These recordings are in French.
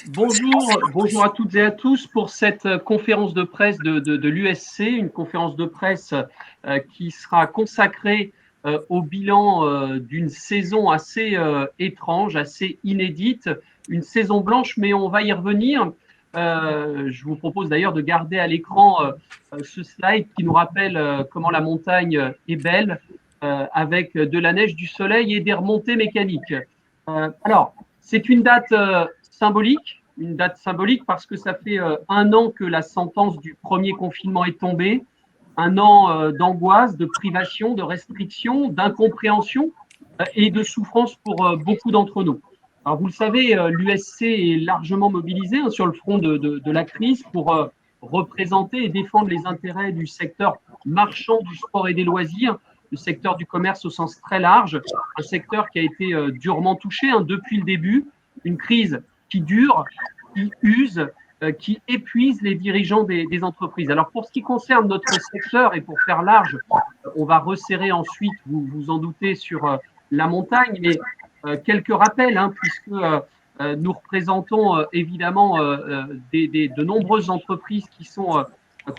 Bonjour à toutes et à tous pour cette conférence de presse de l'USC, une conférence de presse qui sera consacrée au bilan d'une saison assez étrange, assez inédite, une saison blanche, mais on va y revenir. Je vous propose d'ailleurs de garder à l'écran ce slide qui nous rappelle comment la montagne est belle, avec de la neige, du soleil et des remontées mécaniques. Alors, c'est une date symbolique parce que ça fait un an que la sentence du premier confinement est tombée, un an d'angoisse, de privation, de restriction, d'incompréhension et de souffrance pour beaucoup d'entre nous. Alors, vous le savez, l'USC est largement mobilisé sur le front de la crise pour représenter et défendre les intérêts du secteur marchand du sport et des loisirs, le secteur du commerce au sens très large, un secteur qui a été durement touché depuis le début, une crise qui dure, qui use, qui épuise les dirigeants des entreprises. Alors pour ce qui concerne notre secteur, et pour faire large, on va resserrer ensuite, vous vous en doutez, sur la montagne, mais quelques rappels, puisque nous représentons évidemment de nombreuses entreprises qui sont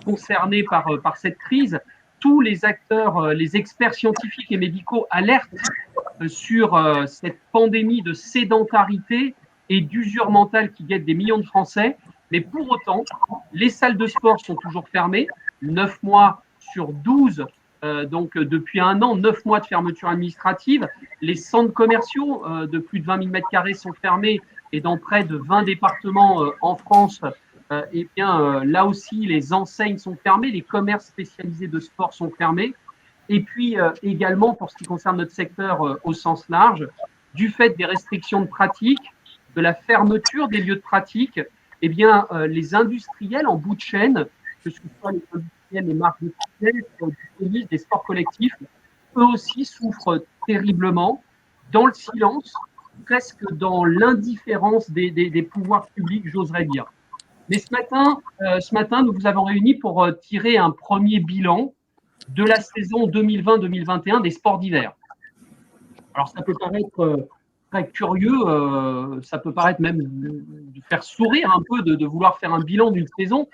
concernées par cette crise. Tous les acteurs, les experts scientifiques et médicaux alertent sur cette pandémie de sédentarité et d'usure mentale qui guette des millions de Français. Mais pour autant, les salles de sport sont toujours fermées, 9 mois sur 12, donc depuis un an, 9 mois de fermeture administrative. Les centres commerciaux de plus de 20 000 m² sont fermés et dans près de 20 départements en France, eh bien, là aussi, les enseignes sont fermées, les commerces spécialisés de sport sont fermés. Et puis également, pour ce qui concerne notre secteur au sens large, du fait des restrictions de pratique, de la fermeture des lieux de pratique, eh bien, les industriels en bout de chaîne, que ce soit les industriels, les marques de fitness, du tennis, des sports collectifs, eux aussi souffrent terriblement dans le silence, presque dans l'indifférence des pouvoirs publics, j'oserais dire. Mais ce matin, nous vous avons réunis pour tirer un premier bilan de la saison 2020-2021 des sports d'hiver. Alors ça peut paraître très curieux, ça peut paraître même de faire sourire un peu de vouloir faire un bilan d'une saison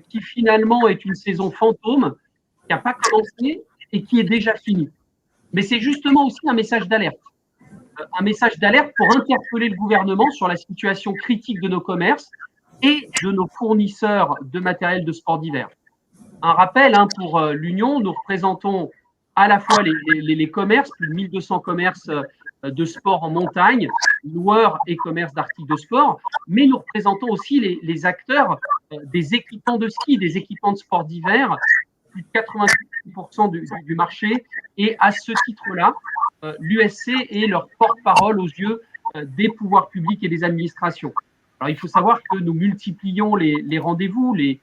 qui finalement est une saison fantôme, qui n'a pas commencé et qui est déjà finie. Mais c'est justement aussi un message d'alerte pour interpeller le gouvernement sur la situation critique de nos commerces et de nos fournisseurs de matériel de sport d'hiver. Un rappel pour l'Union, nous représentons à la fois les commerces, plus de 1200 commerces de sport en montagne, loueurs et commerces d'articles de sport, mais nous représentons aussi les acteurs des équipements de ski, des équipements de sport d'hiver, plus de 90% du marché. Et à ce titre-là, l'USC est leur porte-parole aux yeux des pouvoirs publics et des administrations. Alors, il faut savoir que nous multiplions les rendez-vous, les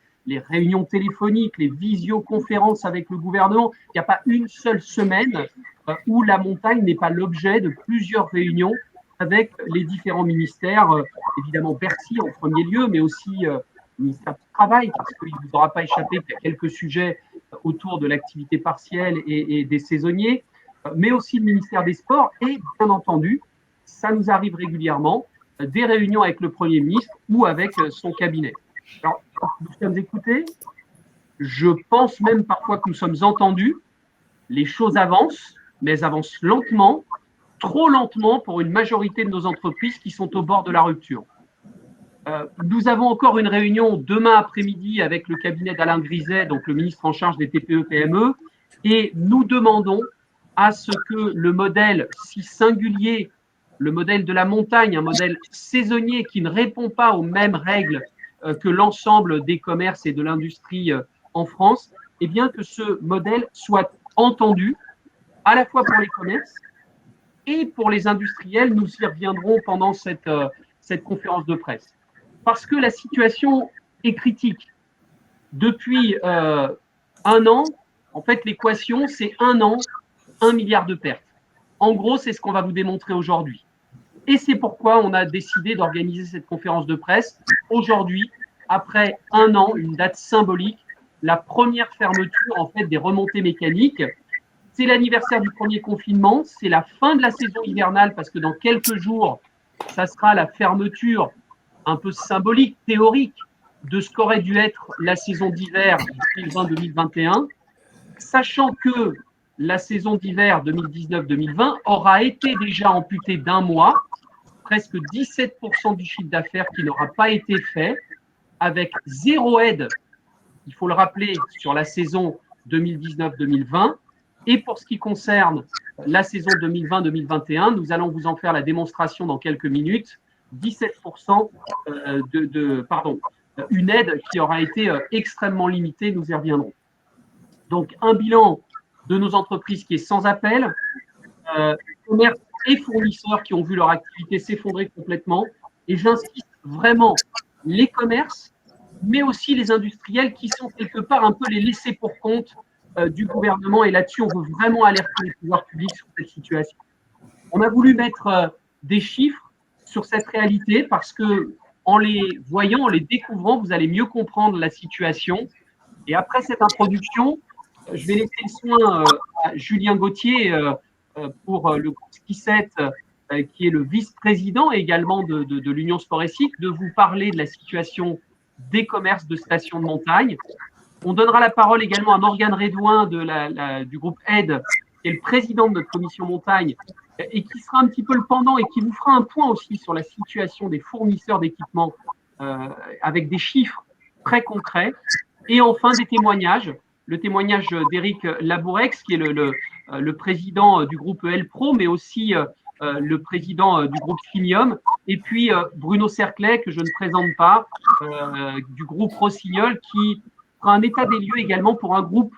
réunions téléphoniques, les visioconférences avec le gouvernement. Il n'y a pas une seule semaine où la montagne n'est pas l'objet de plusieurs réunions avec les différents ministères, évidemment Bercy en premier lieu, mais aussi le ministère du Travail, parce qu'il ne vous aura pas échappé qu'il y a quelques sujets autour de l'activité partielle et des saisonniers, mais aussi le ministère des Sports et, bien entendu, ça nous arrive régulièrement, des réunions avec le Premier ministre ou avec son cabinet. Alors, nous sommes écoutés, je pense même parfois que nous sommes entendus, les choses avancent, mais elles avancent lentement, trop lentement pour une majorité de nos entreprises qui sont au bord de la rupture. Nous avons encore une réunion demain après-midi avec le cabinet d'Alain Griset, donc le ministre en charge des TPE-PME, et nous demandons à ce que le modèle si singulier, le modèle de la montagne, un modèle saisonnier qui ne répond pas aux mêmes règles que l'ensemble des commerces et de l'industrie en France, eh bien que ce modèle soit entendu à la fois pour les commerces et pour les industriels. Nous y reviendrons pendant cette conférence de presse. Parce que la situation est critique. Depuis un an, en fait, l'équation, c'est un an, 1 milliard de pertes. En gros, c'est ce qu'on va vous démontrer aujourd'hui. Et c'est pourquoi on a décidé d'organiser cette conférence de presse aujourd'hui, après un an, une date symbolique, la première fermeture en fait des remontées mécaniques. C'est l'anniversaire du premier confinement, c'est la fin de la saison hivernale parce que dans quelques jours, ça sera la fermeture un peu symbolique, théorique, de ce qu'aurait dû être la saison d'hiver 2020-2021, sachant que la saison d'hiver 2019-2020 aura été déjà amputée d'un mois, presque 17% du chiffre d'affaires qui n'aura pas été fait, avec zéro aide, il faut le rappeler, sur la saison 2019-2020. Et pour ce qui concerne la saison 2020-2021, nous allons vous en faire la démonstration dans quelques minutes. 17% une aide qui aura été extrêmement limitée, nous y reviendrons. Donc, un bilan de nos entreprises qui est sans appel, commerces et fournisseurs qui ont vu leur activité s'effondrer complètement. Et j'insiste vraiment, les commerces, mais aussi les industriels qui sont quelque part un peu les laissés pour compte du gouvernement. Et là-dessus, on veut vraiment alerter les pouvoirs publics sur cette situation. On a voulu mettre des chiffres sur cette réalité parce que, en les voyant, en les découvrant, vous allez mieux comprendre la situation. Et après cette introduction, je vais laisser le soin à Julien Gauthier pour le groupe Ski7, qui est le vice-président également de l'Union Sport-Éthique, de vous parler de la situation des commerces de stations de montagne. On donnera la parole également à Morgane Redouin du groupe AIDE, qui est le président de notre commission montagne, et qui sera un petit peu le pendant et qui vous fera un point aussi sur la situation des fournisseurs d'équipements avec des chiffres très concrets. Et enfin, des témoignages. Le témoignage d'Éric Labourex, qui est le président du groupe EL-Pro, mais aussi le président du groupe Finium, et puis Bruno Cerclet, que je ne présente pas, du groupe Rossignol, qui fera un état des lieux également pour un groupe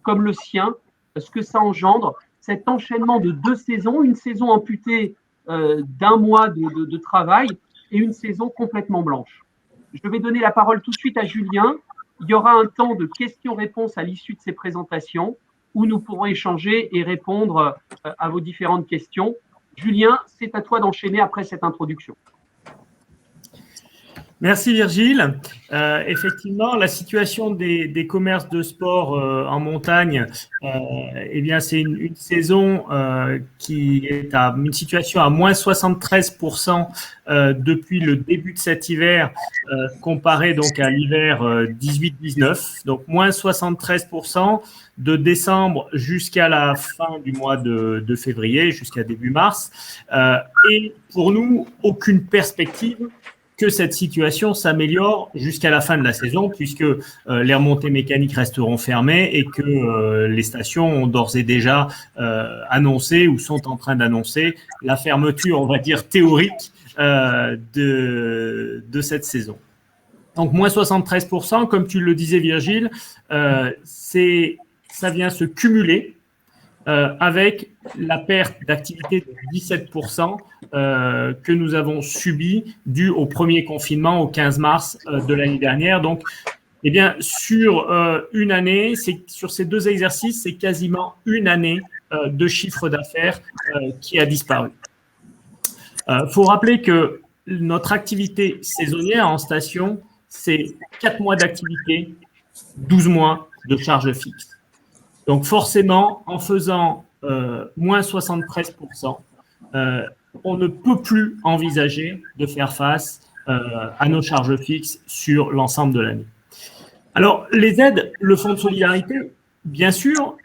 comme le sien, ce que ça engendre, cet enchaînement de 2 saisons, une saison amputée d'un mois de travail et une saison complètement blanche. Je vais donner la parole tout de suite à Julien. Il y aura un temps de questions-réponses à l'issue de ces présentations où nous pourrons échanger et répondre à vos différentes questions. Julien, c'est à toi d'enchaîner après cette introduction. Merci Virgile. Effectivement, la situation des commerces de sport en montagne, eh bien, c'est une saison qui est à une situation à moins 73% depuis le début de cet hiver, comparé donc à l'hiver 18-19. Donc moins 73% de décembre jusqu'à la fin du mois de février, jusqu'à début mars. Et pour nous, aucune perspective que cette situation s'améliore jusqu'à la fin de la saison, puisque les remontées mécaniques resteront fermées et que les stations ont d'ores et déjà annoncé ou sont en train d'annoncer la fermeture, on va dire, théorique de cette saison. Donc, moins 73%, comme tu le disais, Virgile, ça vient se cumuler avec la perte d'activité de 17% que nous avons subie due au premier confinement au 15 mars de l'année dernière. Donc, eh bien, sur une année, sur ces 2 exercices, c'est quasiment une année de chiffre d'affaires qui a disparu. Faut rappeler que notre activité saisonnière en station, c'est 4 mois d'activité, 12 mois de charges fixes. Donc forcément, en faisant moins 73%, on ne peut plus envisager de faire face à nos charges fixes sur l'ensemble de l'année. Alors, les aides, le Fonds de solidarité, bien sûr,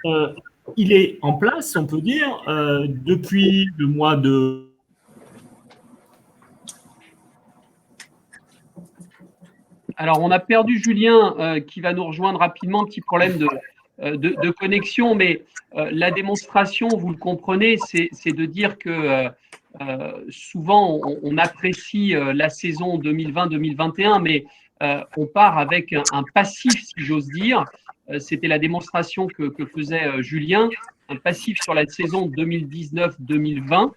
il est en place, on peut dire, depuis le mois de... Alors, on a perdu Julien qui va nous rejoindre rapidement, petit problème de connexion, mais la démonstration, vous le comprenez, c'est de dire que souvent on apprécie la saison 2020-2021, mais on part avec un passif, si j'ose dire. C'était la démonstration que faisait Julien, un passif sur la saison 2019-2020.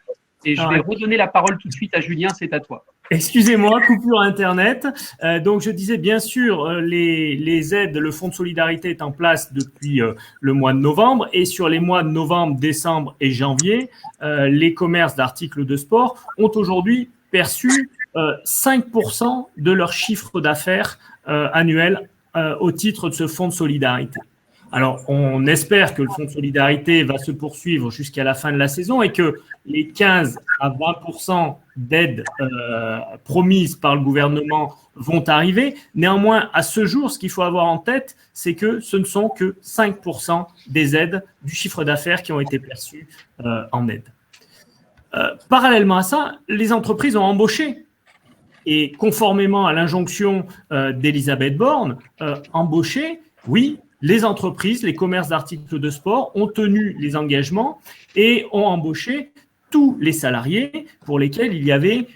Et je vais redonner la parole tout de suite à Julien, c'est à toi. Excusez-moi, coupure Internet. Donc, je disais, bien sûr, les aides, le Fonds de solidarité est en place depuis le mois de novembre. Et sur les mois de novembre, décembre et janvier, les commerces d'articles de sport ont aujourd'hui perçu 5% de leur chiffre d'affaires annuel au titre de ce Fonds de solidarité. Alors, on espère que le fonds de solidarité va se poursuivre jusqu'à la fin de la saison et que les 15 à 20% d'aides promises par le gouvernement vont arriver. Néanmoins, à ce jour, ce qu'il faut avoir en tête, c'est que ce ne sont que 5% des aides du chiffre d'affaires qui ont été perçues en aide. Parallèlement à ça, les entreprises ont embauché. Et conformément à l'injonction d'Elisabeth Borne, embauché, oui, les entreprises, les commerces d'articles de sport ont tenu les engagements et ont embauché tous les salariés pour lesquels il y avait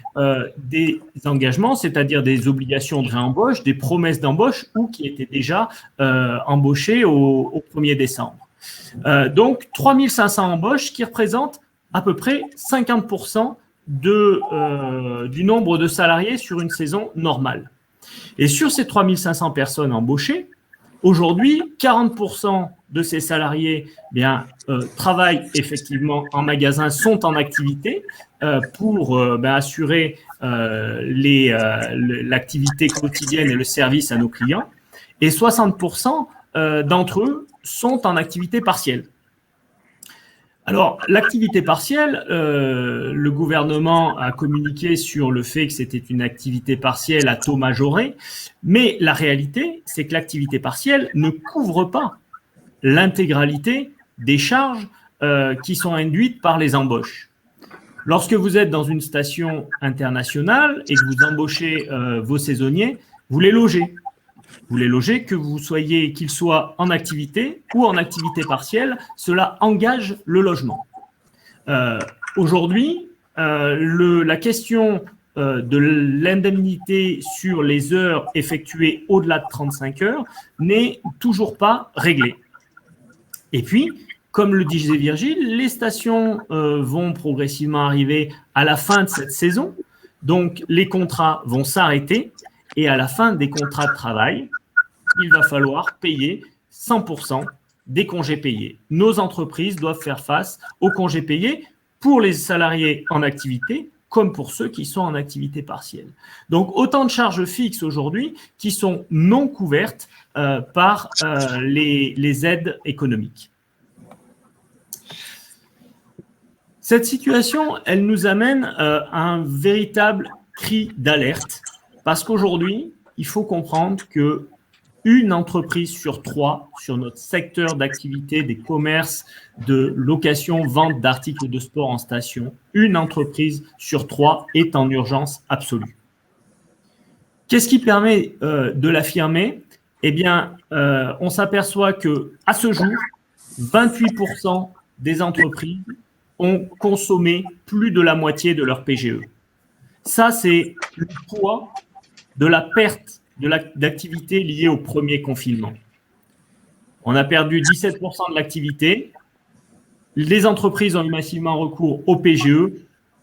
des engagements, c'est-à-dire des obligations de réembauche, des promesses d'embauche ou qui étaient déjà embauchés au 1er décembre. Donc, 3500 embauches qui représentent à peu près 50% du nombre de salariés sur une saison normale. Et sur ces 3500 personnes embauchées, aujourd'hui, 40% de ces salariés travaillent effectivement en magasin, sont en activité pour assurer l'activité quotidienne et le service à nos clients. Et 60% d'entre eux sont en activité partielle. Alors, l'activité partielle, le gouvernement a communiqué sur le fait que c'était une activité partielle à taux majoré, mais la réalité, c'est que l'activité partielle ne couvre pas l'intégralité des charges qui sont induites par les embauches. Lorsque vous êtes dans une station internationale et que vous embauchez vos saisonniers, vous les logez. Vous les logez, qu'ils soient en activité ou en activité partielle, cela engage le logement. Aujourd'hui, la question de l'indemnité sur les heures effectuées au-delà de 35 heures n'est toujours pas réglée. Et puis, comme le disait Virgile, les stations vont progressivement arriver à la fin de cette saison, donc les contrats vont s'arrêter. Et à la fin des contrats de travail, il va falloir payer 100% des congés payés. Nos entreprises doivent faire face aux congés payés pour les salariés en activité comme pour ceux qui sont en activité partielle. Donc, autant de charges fixes aujourd'hui qui sont non couvertes par les aides économiques. Cette situation, elle nous amène à un véritable cri d'alerte. Parce qu'aujourd'hui, il faut comprendre qu'une entreprise sur 3 sur notre secteur d'activité des commerces de location, vente d'articles de sport en station, une entreprise sur 3 est en urgence absolue. Qu'est-ce qui permet de l'affirmer? Eh bien, on s'aperçoit qu'à ce jour, 28% des entreprises ont consommé plus de la moitié de leur PGE. Ça, c'est le poids de la perte d'activité liée au premier confinement. On a perdu 17% de l'activité. Les entreprises ont eu massivement recours au PGE.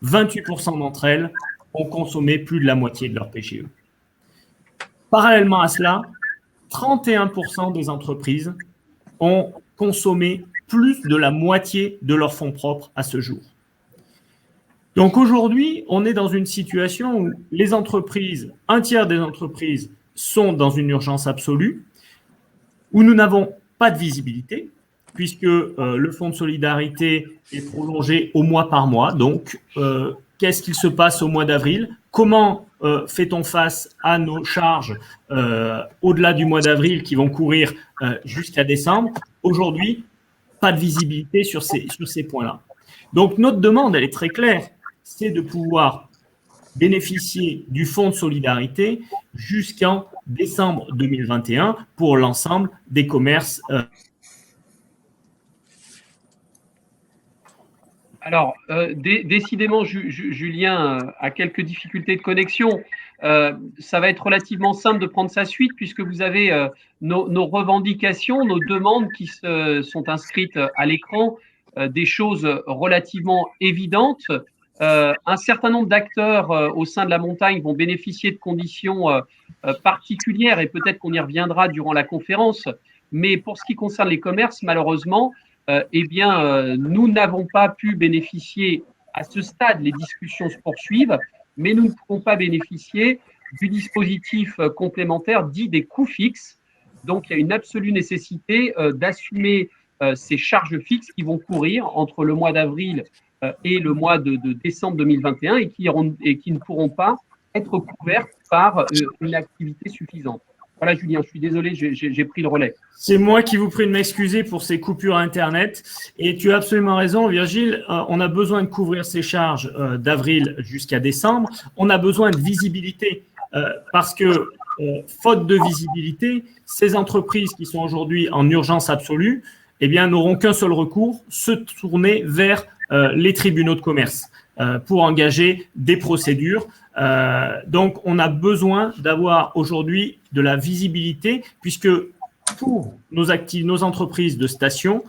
28% d'entre elles ont consommé plus de la moitié de leur PGE. Parallèlement à cela, 31% des entreprises ont consommé plus de la moitié de leurs fonds propres à ce jour. Donc aujourd'hui, on est dans une situation où les entreprises, un tiers des entreprises sont dans une urgence absolue, où nous n'avons pas de visibilité, puisque le fonds de solidarité est prolongé au mois par mois. Donc, qu'est-ce qu'il se passe au mois d'avril? Comment fait-on face à nos charges au-delà du mois d'avril qui vont courir jusqu'à décembre? Aujourd'hui, pas de visibilité sur ces points-là. Donc, notre demande, elle est très claire, c'est de pouvoir bénéficier du fonds de solidarité jusqu'en décembre 2021 pour l'ensemble des commerces. Alors, décidément, Julien a quelques difficultés de connexion. Ça va être relativement simple de prendre sa suite puisque vous avez nos revendications, nos demandes qui sont inscrites à l'écran, des choses relativement évidentes. Un certain nombre d'acteurs au sein de la montagne vont bénéficier de conditions particulières et peut-être qu'on y reviendra durant la conférence. Mais pour ce qui concerne les commerces, malheureusement, nous n'avons pas pu bénéficier à ce stade, les discussions se poursuivent, mais nous ne pouvons pas bénéficier du dispositif complémentaire dit des coûts fixes Donc, il y a une absolue nécessité d'assumer ces charges fixes qui vont courir entre le mois d'avril et le mois de décembre 2021 et qui ne pourront pas être couvertes par une activité suffisante. Voilà, Julien, je suis désolé, j'ai pris le relais. C'est moi qui vous prie de m'excuser pour ces coupures Internet. Et tu as absolument raison, Virgile. On a besoin de couvrir ces charges d'avril jusqu'à décembre. On a besoin de visibilité parce que, faute de visibilité, ces entreprises qui sont aujourd'hui en urgence absolue, eh bien, n'auront qu'un seul recours, se tourner vers les tribunaux de commerce pour engager des procédures. Donc, on a besoin d'avoir aujourd'hui de la visibilité puisque pour nos entreprises de station,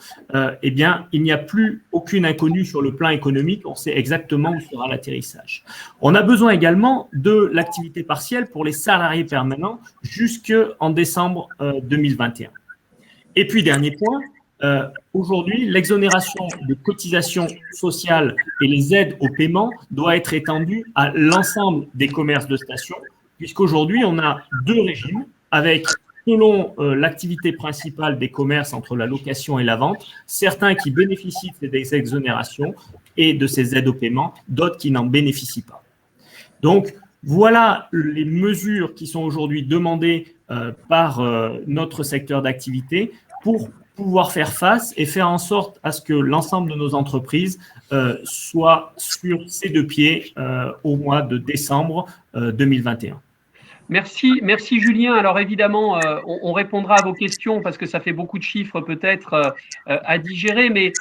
eh bien, il n'y a plus aucune inconnue sur le plan économique. On sait exactement où sera l'atterrissage. On a besoin également de l'activité partielle pour les salariés permanents jusqu'en décembre 2021. Et puis, dernier point, aujourd'hui, l'exonération de cotisations sociales et les aides au paiement doit être étendue à l'ensemble des commerces de station, puisqu'aujourd'hui, on a deux régimes avec, selon l'activité principale des commerces entre la location et la vente, certains qui bénéficient de ces exonérations et de ces aides au paiement, d'autres qui n'en bénéficient pas. Donc, voilà les mesures qui sont aujourd'hui demandées par notre secteur d'activité pour pouvoir faire face et faire en sorte à ce que l'ensemble de nos entreprises soient sur ses deux pieds au mois de décembre 2021. Merci Julien. Alors évidemment, on répondra à vos questions parce que ça fait beaucoup de chiffres peut-être à digérer, mais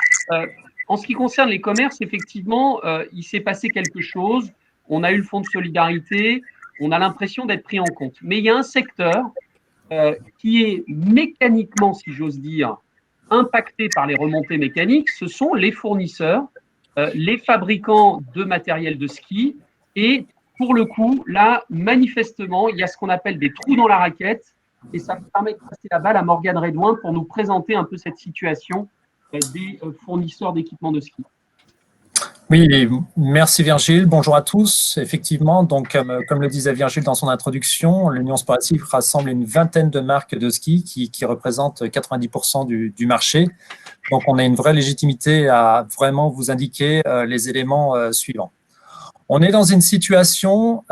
en ce qui concerne les commerces, effectivement, il s'est passé quelque chose. On a eu le fonds de solidarité, on a l'impression d'être pris en compte. Mais il y a un secteur qui est mécaniquement, si j'ose dire, impacté par les remontées mécaniques, ce sont les fournisseurs, les fabricants de matériel de ski. Et pour le coup, là, manifestement, il y a ce qu'on appelle des trous dans la raquette. Et ça me permet de passer la balle à Morgane Redouin pour nous présenter un peu cette situation des fournisseurs d'équipements de ski. Oui, merci Virgile. Bonjour à tous. Effectivement, donc comme le disait Virgile dans son introduction, l'Union sportive rassemble une vingtaine de marques de ski qui représentent 90% du marché. Donc, on a une vraie légitimité à vraiment vous indiquer les éléments suivants. On est dans une situation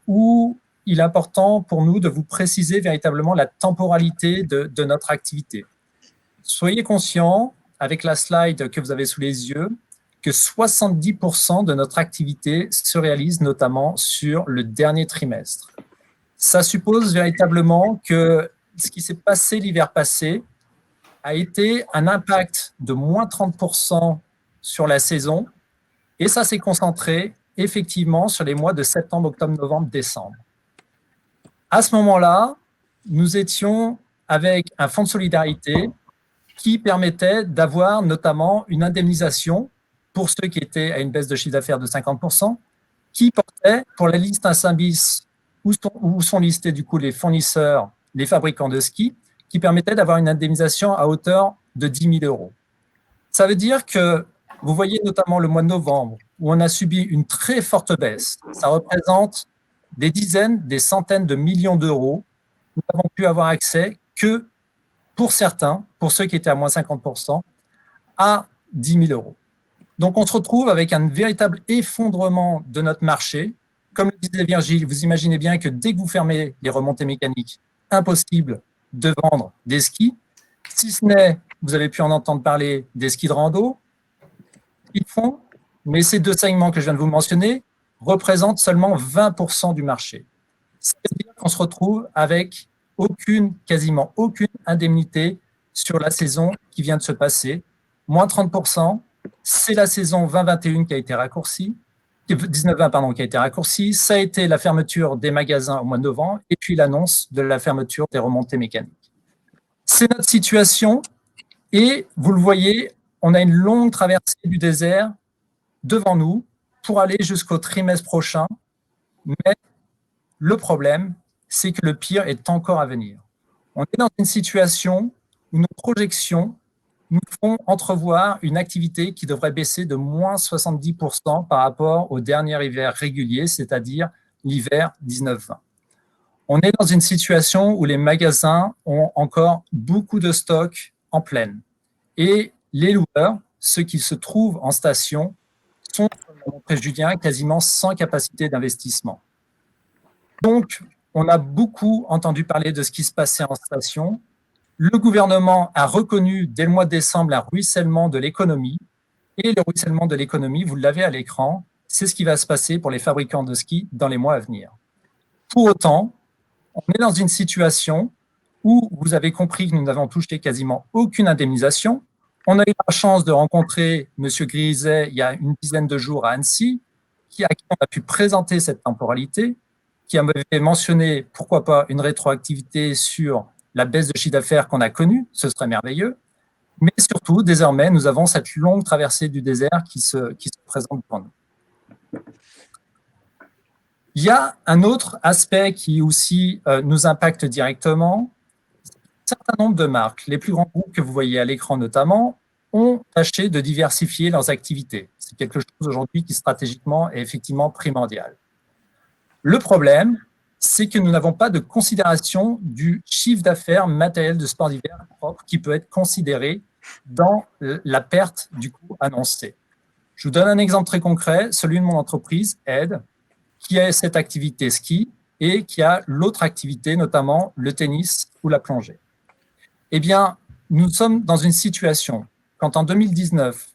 où il est important pour nous de vous préciser véritablement la temporalité de notre activité. Soyez conscients, avec la slide que vous avez sous les yeux, que 70% de notre activité se réalise notamment sur le dernier trimestre. Ça suppose véritablement que ce qui s'est passé l'hiver passé a été un impact de moins 30% sur la saison et ça s'est concentré effectivement sur les mois de septembre, octobre, novembre, décembre. À ce moment-là, nous étions avec un fonds de solidarité qui permettait d'avoir notamment une indemnisation pour ceux qui étaient à une baisse de chiffre d'affaires de 50%, qui portait pour la liste 1 bis où sont listés du coup les fournisseurs, les fabricants de ski, qui permettait d'avoir une indemnisation à hauteur de 10 000 euros. Ça veut dire que vous voyez notamment le mois de novembre où on a subi une très forte baisse. Ça représente des dizaines, des centaines de millions d'euros. Nous n'avons pu avoir accès que pour certains, pour ceux qui étaient à moins 50%, à 10 000 euros. Donc, on se retrouve avec un véritable effondrement de notre marché. Comme le disait Virgile, vous imaginez bien que dès que vous fermez les remontées mécaniques, impossible de vendre des skis. Si ce n'est, vous avez pu en entendre parler des skis de rando, ils font, mais ces deux segments que je viens de vous mentionner représentent seulement 20% du marché. C'est-à-dire qu'on se retrouve avec quasiment aucune indemnité sur la saison qui vient de se passer. Moins 30%. C'est la saison 2021 qui a été raccourcie, 19-20 pardon, qui a été raccourcie. Ça a été la fermeture des magasins au mois de novembre et puis l'annonce de la fermeture des remontées mécaniques. C'est notre situation et vous le voyez, on a une longue traversée du désert devant nous pour aller jusqu'au trimestre prochain. Mais le problème, c'est que le pire est encore à venir. On est dans une situation où nos projections nous font entrevoir une activité qui devrait baisser de moins 70% par rapport au dernier hiver régulier, c'est-à-dire l'hiver 19-20. On est dans une situation où les magasins ont encore beaucoup de stocks en pleine. Et les loueurs, ceux qui se trouvent en station, sont, près Julien, quasiment sans capacité d'investissement. Donc, on a beaucoup entendu parler de ce qui se passait en station. Le gouvernement a reconnu dès le mois de décembre un ruissellement de l'économie. Et le ruissellement de l'économie, vous l'avez à l'écran, c'est ce qui va se passer pour les fabricants de ski dans les mois à venir. Pour autant, on est dans une situation où vous avez compris que nous n'avons touché quasiment aucune indemnisation. On a eu la chance de rencontrer M. Griset il y a une dizaine de jours à Annecy, à qui on a pu présenter cette temporalité, qui avait mentionné, pourquoi pas, une rétroactivité sur la baisse de chiffre d'affaires qu'on a connue, ce serait merveilleux. Mais surtout, désormais, nous avons cette longue traversée du désert qui se présente pour nous. Il y a un autre aspect qui aussi nous impacte directement. Un certain nombre de marques, les plus grands groupes que vous voyez à l'écran notamment, ont tâché de diversifier leurs activités. C'est quelque chose aujourd'hui qui stratégiquement est effectivement primordial. Le problème, c'est que nous n'avons pas de considération du chiffre d'affaires matériel de sport d'hiver propre qui peut être considéré dans la perte du coup annoncée. Je vous donne un exemple très concret, celui de mon entreprise, Aide, qui a cette activité ski et qui a l'autre activité, notamment le tennis ou la plongée. Eh bien, nous sommes dans une situation, quand en 2019,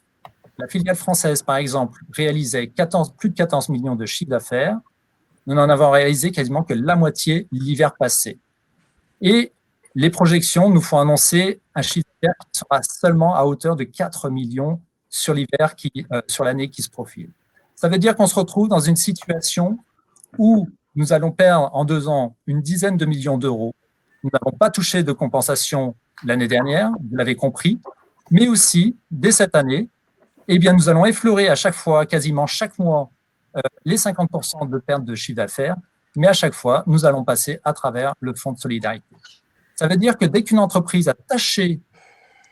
la filiale française, par exemple, réalisait plus de 14 millions de chiffre d'affaires, nous n'en avons réalisé quasiment que la moitié l'hiver passé. Et les projections nous font annoncer un chiffre d'affaires qui sera seulement à hauteur de 4 millions sur l'hiver, sur l'année qui se profile. Ça veut dire qu'on se retrouve dans une situation où nous allons perdre en 2 ans une dizaine de millions d'euros. Nous n'avons pas touché de compensation l'année dernière, vous l'avez compris, mais aussi, dès cette année, eh bien, nous allons effleurer à chaque fois, quasiment chaque mois, les 50% de perte de chiffre d'affaires, mais à chaque fois, nous allons passer à travers le fonds de solidarité. Ça veut dire que dès qu'une entreprise a tâché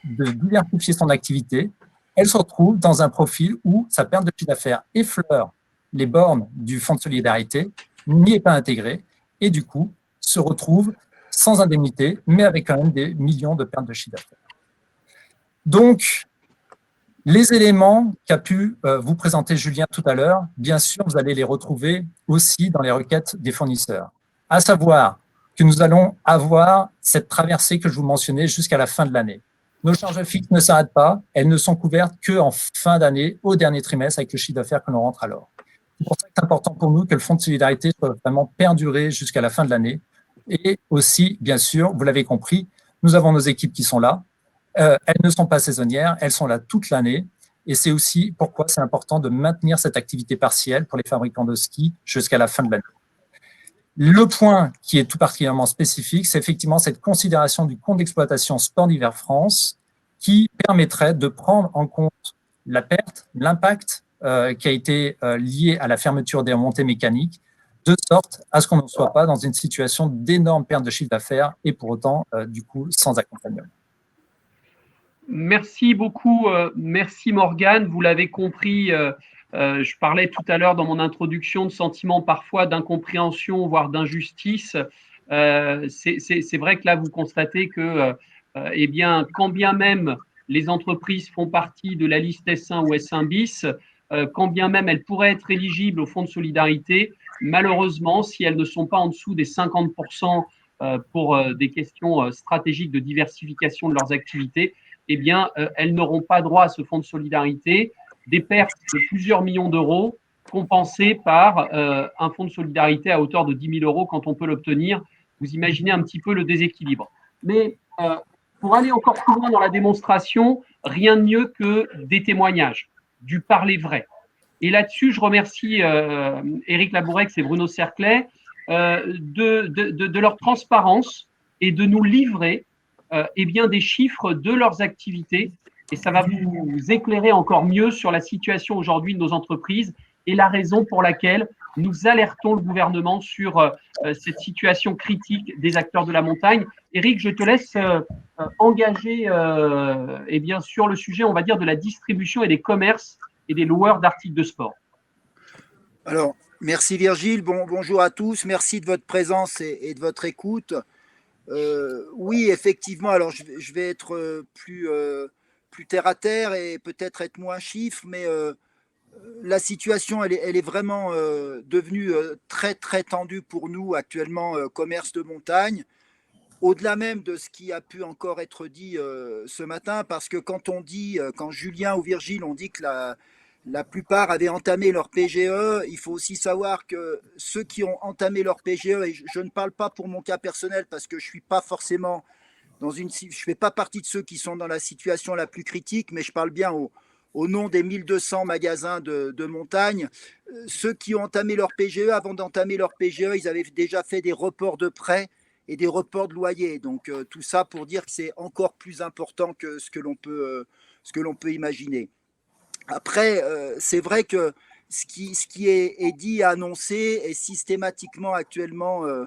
de diversifier son activité, elle se retrouve dans un profil où sa perte de chiffre d'affaires effleure les bornes du fonds de solidarité, n'y est pas intégrée, et du coup, se retrouve sans indemnité, mais avec quand même des millions de pertes de chiffre d'affaires. Donc, les éléments qu'a pu vous présenter Julien tout à l'heure, bien sûr, vous allez les retrouver aussi dans les requêtes des fournisseurs. À savoir que nous allons avoir cette traversée que je vous mentionnais jusqu'à la fin de l'année. Nos charges fixes ne s'arrêtent pas, elles ne sont couvertes qu'en fin d'année, au dernier trimestre, avec le chiffre d'affaires que l'on rentre alors. C'est pour ça que c'est important pour nous que le fonds de solidarité soit vraiment perduré jusqu'à la fin de l'année. Et aussi, bien sûr, vous l'avez compris, nous avons nos équipes qui sont là. Elles ne sont pas saisonnières, elles sont là toute l'année. Et c'est aussi pourquoi c'est important de maintenir cette activité partielle pour les fabricants de ski jusqu'à la fin de l'année. Le point qui est tout particulièrement spécifique, c'est effectivement cette considération du compte d'exploitation Sport d'hiver France qui permettrait de prendre en compte la perte, l'impact qui a été lié à la fermeture des remontées mécaniques, de sorte à ce qu'on ne soit pas dans une situation d'énorme perte de chiffre d'affaires et pour autant, du coup, sans accompagnement. Merci beaucoup, merci Morgane. Vous l'avez compris, je parlais tout à l'heure dans mon introduction de sentiments parfois d'incompréhension, voire d'injustice. C'est vrai que là, vous constatez que, eh bien, quand bien même les entreprises font partie de la liste S1 ou S1 bis, quand bien même elles pourraient être éligibles au fonds de solidarité, malheureusement, si elles ne sont pas en dessous des 50% pour des questions stratégiques de diversification de leurs activités, eh bien, elles n'auront pas droit à ce fonds de solidarité, des pertes de plusieurs millions d'euros compensées par un fonds de solidarité à hauteur de 10 000 euros quand on peut l'obtenir. Vous imaginez un petit peu le déséquilibre. Mais pour aller encore plus loin dans la démonstration, rien de mieux que des témoignages, du parler vrai. Et là-dessus, je remercie Éric Labourex et Bruno Cerclet de leur transparence et de nous livrer eh bien, des chiffres de leurs activités. Et ça va vous éclairer encore mieux sur la situation aujourd'hui de nos entreprises et la raison pour laquelle nous alertons le gouvernement sur cette situation critique des acteurs de la montagne. Éric, je te laisse engager eh bien, sur le sujet, on va dire, de la distribution et des commerces et des loueurs d'articles de sport. Alors, Merci Virgile, bonjour à tous, merci de votre présence et de votre écoute. Oui, effectivement, alors je vais être plus terre à terre et peut-être être moins chiffre, mais la situation, elle est vraiment devenue très, très tendue pour nous actuellement, commerce de montagne, au-delà même de ce qui a pu encore être dit ce matin, parce que quand Julien ou Virgile ont dit que la plupart avaient entamé leur PGE, il faut aussi savoir que ceux qui ont entamé leur PGE, et je ne parle pas pour mon cas personnel parce que je suis pas forcément je fais pas partie de ceux qui sont dans la situation la plus critique, mais je parle bien au nom des 1200 magasins de montagne. Ceux qui ont entamé leur PGE, avant d'entamer leur PGE, ils avaient déjà fait des reports de prêts et des reports de loyers. Donc tout ça pour dire que c'est encore plus important que ce que l'on peut imaginer. Après, c'est vrai que ce qui est dit et annoncé est systématiquement actuellement, euh,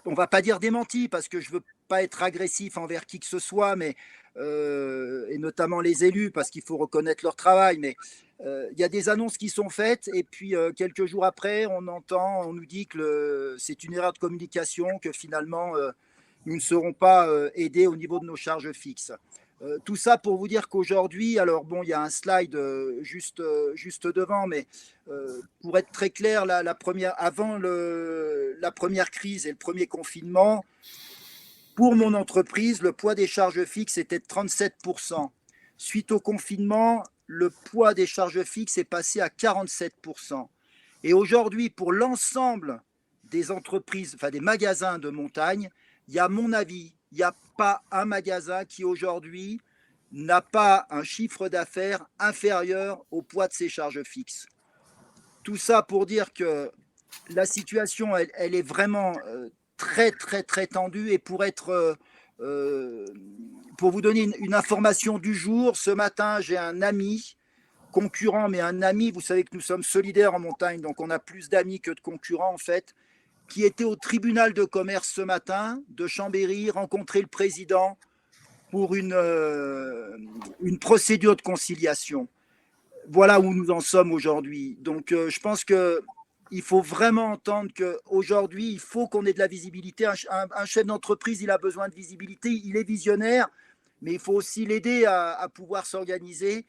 on ne va pas dire démenti, parce que je ne veux pas être agressif envers qui que ce soit, mais, et notamment les élus, parce qu'il faut reconnaître leur travail, mais il y a des annonces qui sont faites, et puis quelques jours après, on nous dit que c'est une erreur de communication, que finalement, nous ne serons pas aidés au niveau de nos charges fixes. Tout ça pour vous dire qu'aujourd'hui, alors bon, il y a un slide juste devant, mais pour être très clair, avant la première crise et le premier confinement, pour mon entreprise, le poids des charges fixes était de 37%. Suite au confinement, le poids des charges fixes est passé à 47%. Et aujourd'hui, pour l'ensemble des entreprises, enfin des magasins de montagne, il y a, à mon avis, il n'y a pas un magasin qui aujourd'hui n'a pas un chiffre d'affaires inférieur au poids de ses charges fixes. Tout ça pour dire que la situation, elle est vraiment très, très, très tendue. Et pour vous donner une information du jour, ce matin, j'ai un ami concurrent, mais un ami, vous savez que nous sommes solidaires en montagne, donc on a plus d'amis que de concurrents en fait, qui était au tribunal de commerce ce matin de Chambéry, rencontrer le président pour une procédure de conciliation. Voilà où nous en sommes aujourd'hui. Donc je pense qu'il faut vraiment entendre qu'aujourd'hui, il faut qu'on ait de la visibilité. Un chef d'entreprise, il a besoin de visibilité, il est visionnaire, mais il faut aussi l'aider à pouvoir s'organiser.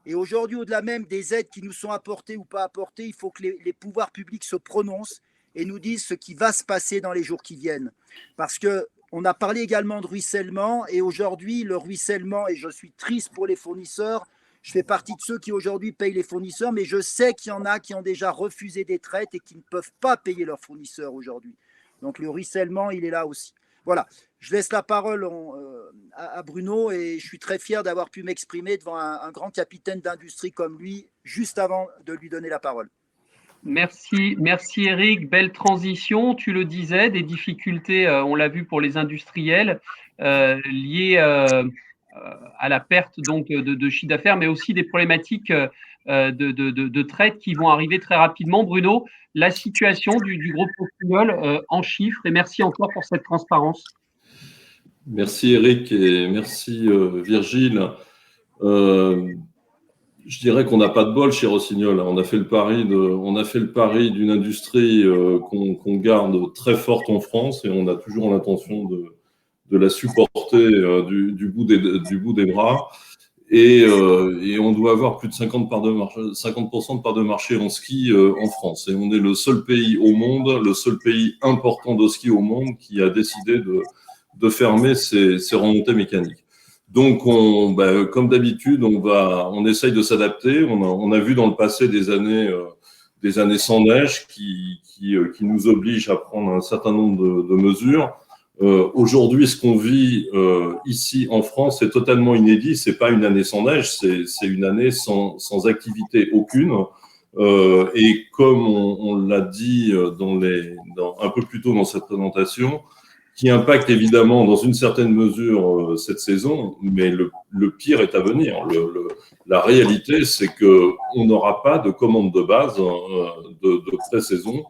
Et aujourd'hui, au-delà même des aides qui nous sont apportées ou pas apportées, il faut que les pouvoirs publics se prononcent et nous disent ce qui va se passer dans les jours qui viennent. Parce qu'on a parlé également de ruissellement, et aujourd'hui, le ruissellement, et je suis triste pour les fournisseurs, je fais partie de ceux qui aujourd'hui payent les fournisseurs, mais je sais qu'il y en a qui ont déjà refusé des traites et qui ne peuvent pas payer leurs fournisseurs aujourd'hui. Donc le ruissellement, il est là aussi. Voilà, je laisse la parole à Bruno, et je suis très fier d'avoir pu m'exprimer devant un grand capitaine d'industrie comme lui, juste avant de lui donner la parole. Merci Eric, belle transition. Tu le disais, des difficultés, on l'a vu pour les industriels, liées à la perte donc de chiffre d'affaires, mais aussi des problématiques de traite qui vont arriver très rapidement. Bruno, la situation du groupe Rossignol en chiffres, et merci encore pour cette transparence. Merci Eric et merci Virgile. Je dirais qu'on n'a pas de bol chez Rossignol. On a fait le pari d'une industrie qu'on garde très forte en France, et on a toujours l'intention de la supporter du bout des bras. Et on doit avoir plus de 50% de part de marché en ski en France. Et on est le seul pays au monde, le seul pays important de ski au monde qui a décidé de fermer ses remontées mécaniques. Donc, comme d'habitude, on essaye de s'adapter. On a vu dans le passé des années sans neige qui nous obligent à prendre un certain nombre de mesures. Aujourd'hui, ce qu'on vit ici en France est totalement inédit. C'est pas une année sans neige, c'est une année sans activité aucune. Et comme on l'a dit un peu plus tôt dans cette présentation, qui impacte évidemment dans une certaine mesure cette saison, mais le pire est à venir. La réalité, c'est qu'on n'aura pas de commande de base de pré-saison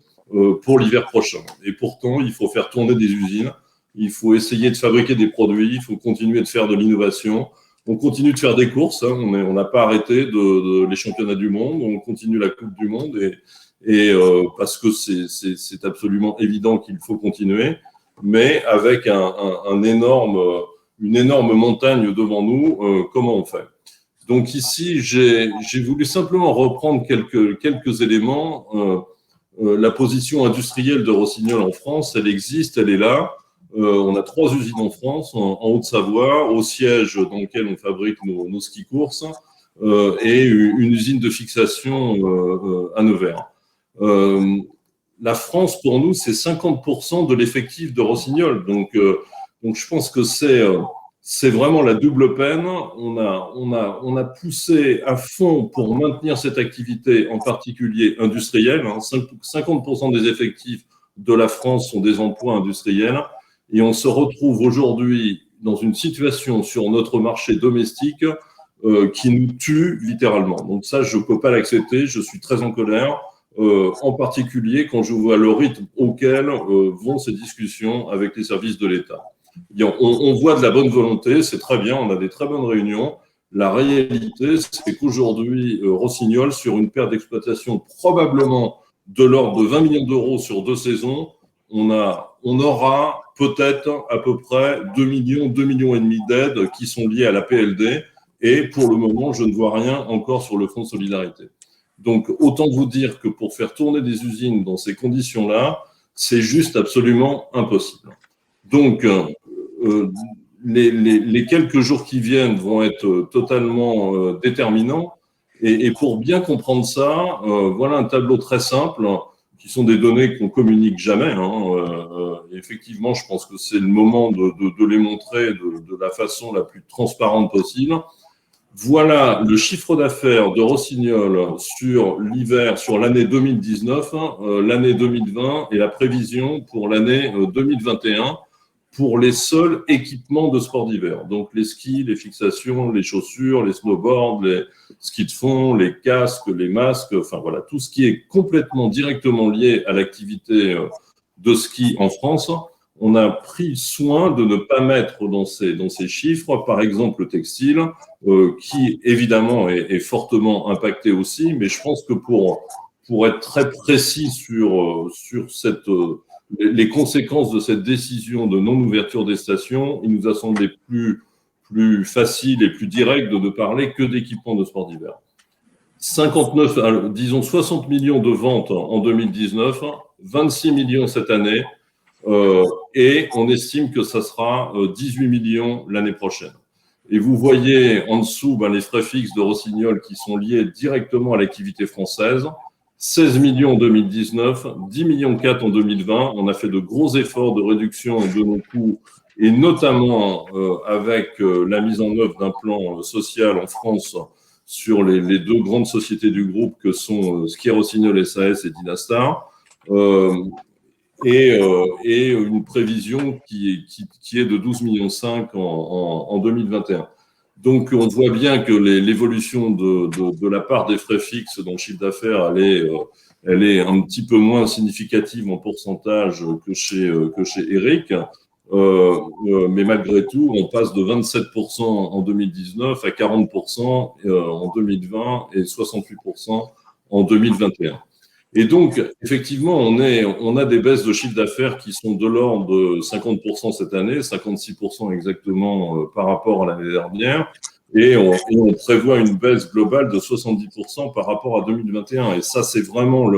pour l'hiver prochain. Et pourtant, il faut faire tourner des usines, il faut essayer de fabriquer des produits, il faut continuer de faire de l'innovation. On continue de faire des courses, hein, on n'a pas arrêté les championnats du monde, on continue la Coupe du Monde parce que c'est absolument évident qu'il faut continuer, mais avec une énorme montagne devant nous, comment on fait? Donc ici, j'ai voulu simplement reprendre quelques éléments. La position industrielle de Rossignol en France, elle existe, elle est là. On a 3 usines en France, en Haute-Savoie, au siège dans lequel on fabrique nos skis courses, et une usine de fixation à Nevers. La France, pour nous, c'est 50% de l'effectif de Rossignol. Donc je pense que c'est vraiment la double peine. On a poussé à fond pour maintenir cette activité, en particulier industrielle. 50% des effectifs de la France sont des emplois industriels. Et on se retrouve aujourd'hui dans une situation sur notre marché domestique qui nous tue littéralement. Donc ça, je ne peux pas l'accepter. Je suis très en colère, en particulier quand je vois le rythme auquel vont ces discussions avec les services de l'État. On voit de la bonne volonté, c'est très bien, on a des très bonnes réunions. La réalité, c'est qu'aujourd'hui, Rossignol, sur une perte d'exploitation probablement de l'ordre de 20 millions d'euros sur 2 saisons, on aura peut-être à peu près 2 millions et demi d'aides qui sont liées à la PLD. Et pour le moment, je ne vois rien encore sur le Fonds de solidarité. Donc, autant vous dire que pour faire tourner des usines dans ces conditions-là, c'est juste absolument impossible. Donc, les quelques jours qui viennent vont être totalement déterminants. Et pour bien comprendre ça, voilà un tableau très simple qui sont des données qu'on communique jamais. Effectivement, je pense que c'est le moment de les montrer de la façon la plus transparente possible. Voilà le chiffre d'affaires de Rossignol sur l'hiver, sur l'année 2019, l'année 2020 et la prévision pour l'année 2021 pour les seuls équipements de sport d'hiver. Donc les skis, les fixations, les chaussures, les snowboards, les skis de fond, les casques, les masques, enfin voilà, tout ce qui est complètement directement lié à l'activité de ski en France. On a pris soin de ne pas mettre dans ces chiffres, par exemple, le textile, qui évidemment est fortement impacté aussi, mais je pense que pour être très précis sur les conséquences de cette décision de non-ouverture des stations, il nous a semblé plus facile et plus direct de ne parler que d'équipements de sport d'hiver. 60 millions de ventes en 2019, 26 millions cette année, et on estime que ça sera 18 millions l'année prochaine. Et vous voyez en dessous les frais fixes de Rossignol qui sont liés directement à l'activité française. 16 millions en 2019, 10 millions 4 en 2020. On a fait de gros efforts de réduction de nos coûts et notamment avec la mise en œuvre d'un plan social en France sur les 2 grandes sociétés du groupe que sont Ski Rossignol SAS et Dynastar. Et une prévision qui est de 12,5 millions en 2021. Donc, on voit bien que l'évolution de la part des frais fixes dans le chiffre d'affaires, elle est un petit peu moins significative en pourcentage que chez Eric. Mais malgré tout, on passe de 27% en 2019 à 40% en 2020 et 68% en 2021. Et donc, effectivement, on a des baisses de chiffre d'affaires qui sont de l'ordre de 50% cette année, 56% exactement par rapport à l'année dernière, et on prévoit une baisse globale de 70% par rapport à 2021. Et ça, c'est vraiment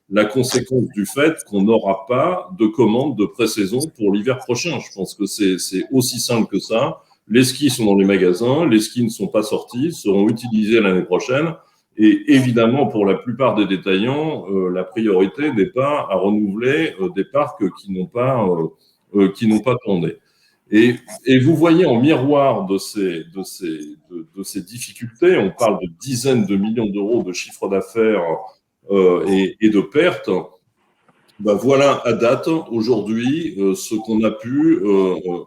la conséquence du fait qu'on n'aura pas de commande de pré-saison pour l'hiver prochain. Je pense que c'est aussi simple que ça. Les skis sont dans les magasins, les skis ne sont pas sortis, seront utilisés l'année prochaine. Et évidemment, pour la plupart des détaillants, la priorité n'est pas à renouveler des parcs qui n'ont pas tourné. Et vous voyez en miroir de ces difficultés, on parle de dizaines de millions d'euros de chiffre d'affaires et de pertes. Voilà à date, aujourd'hui, ce qu'on a pu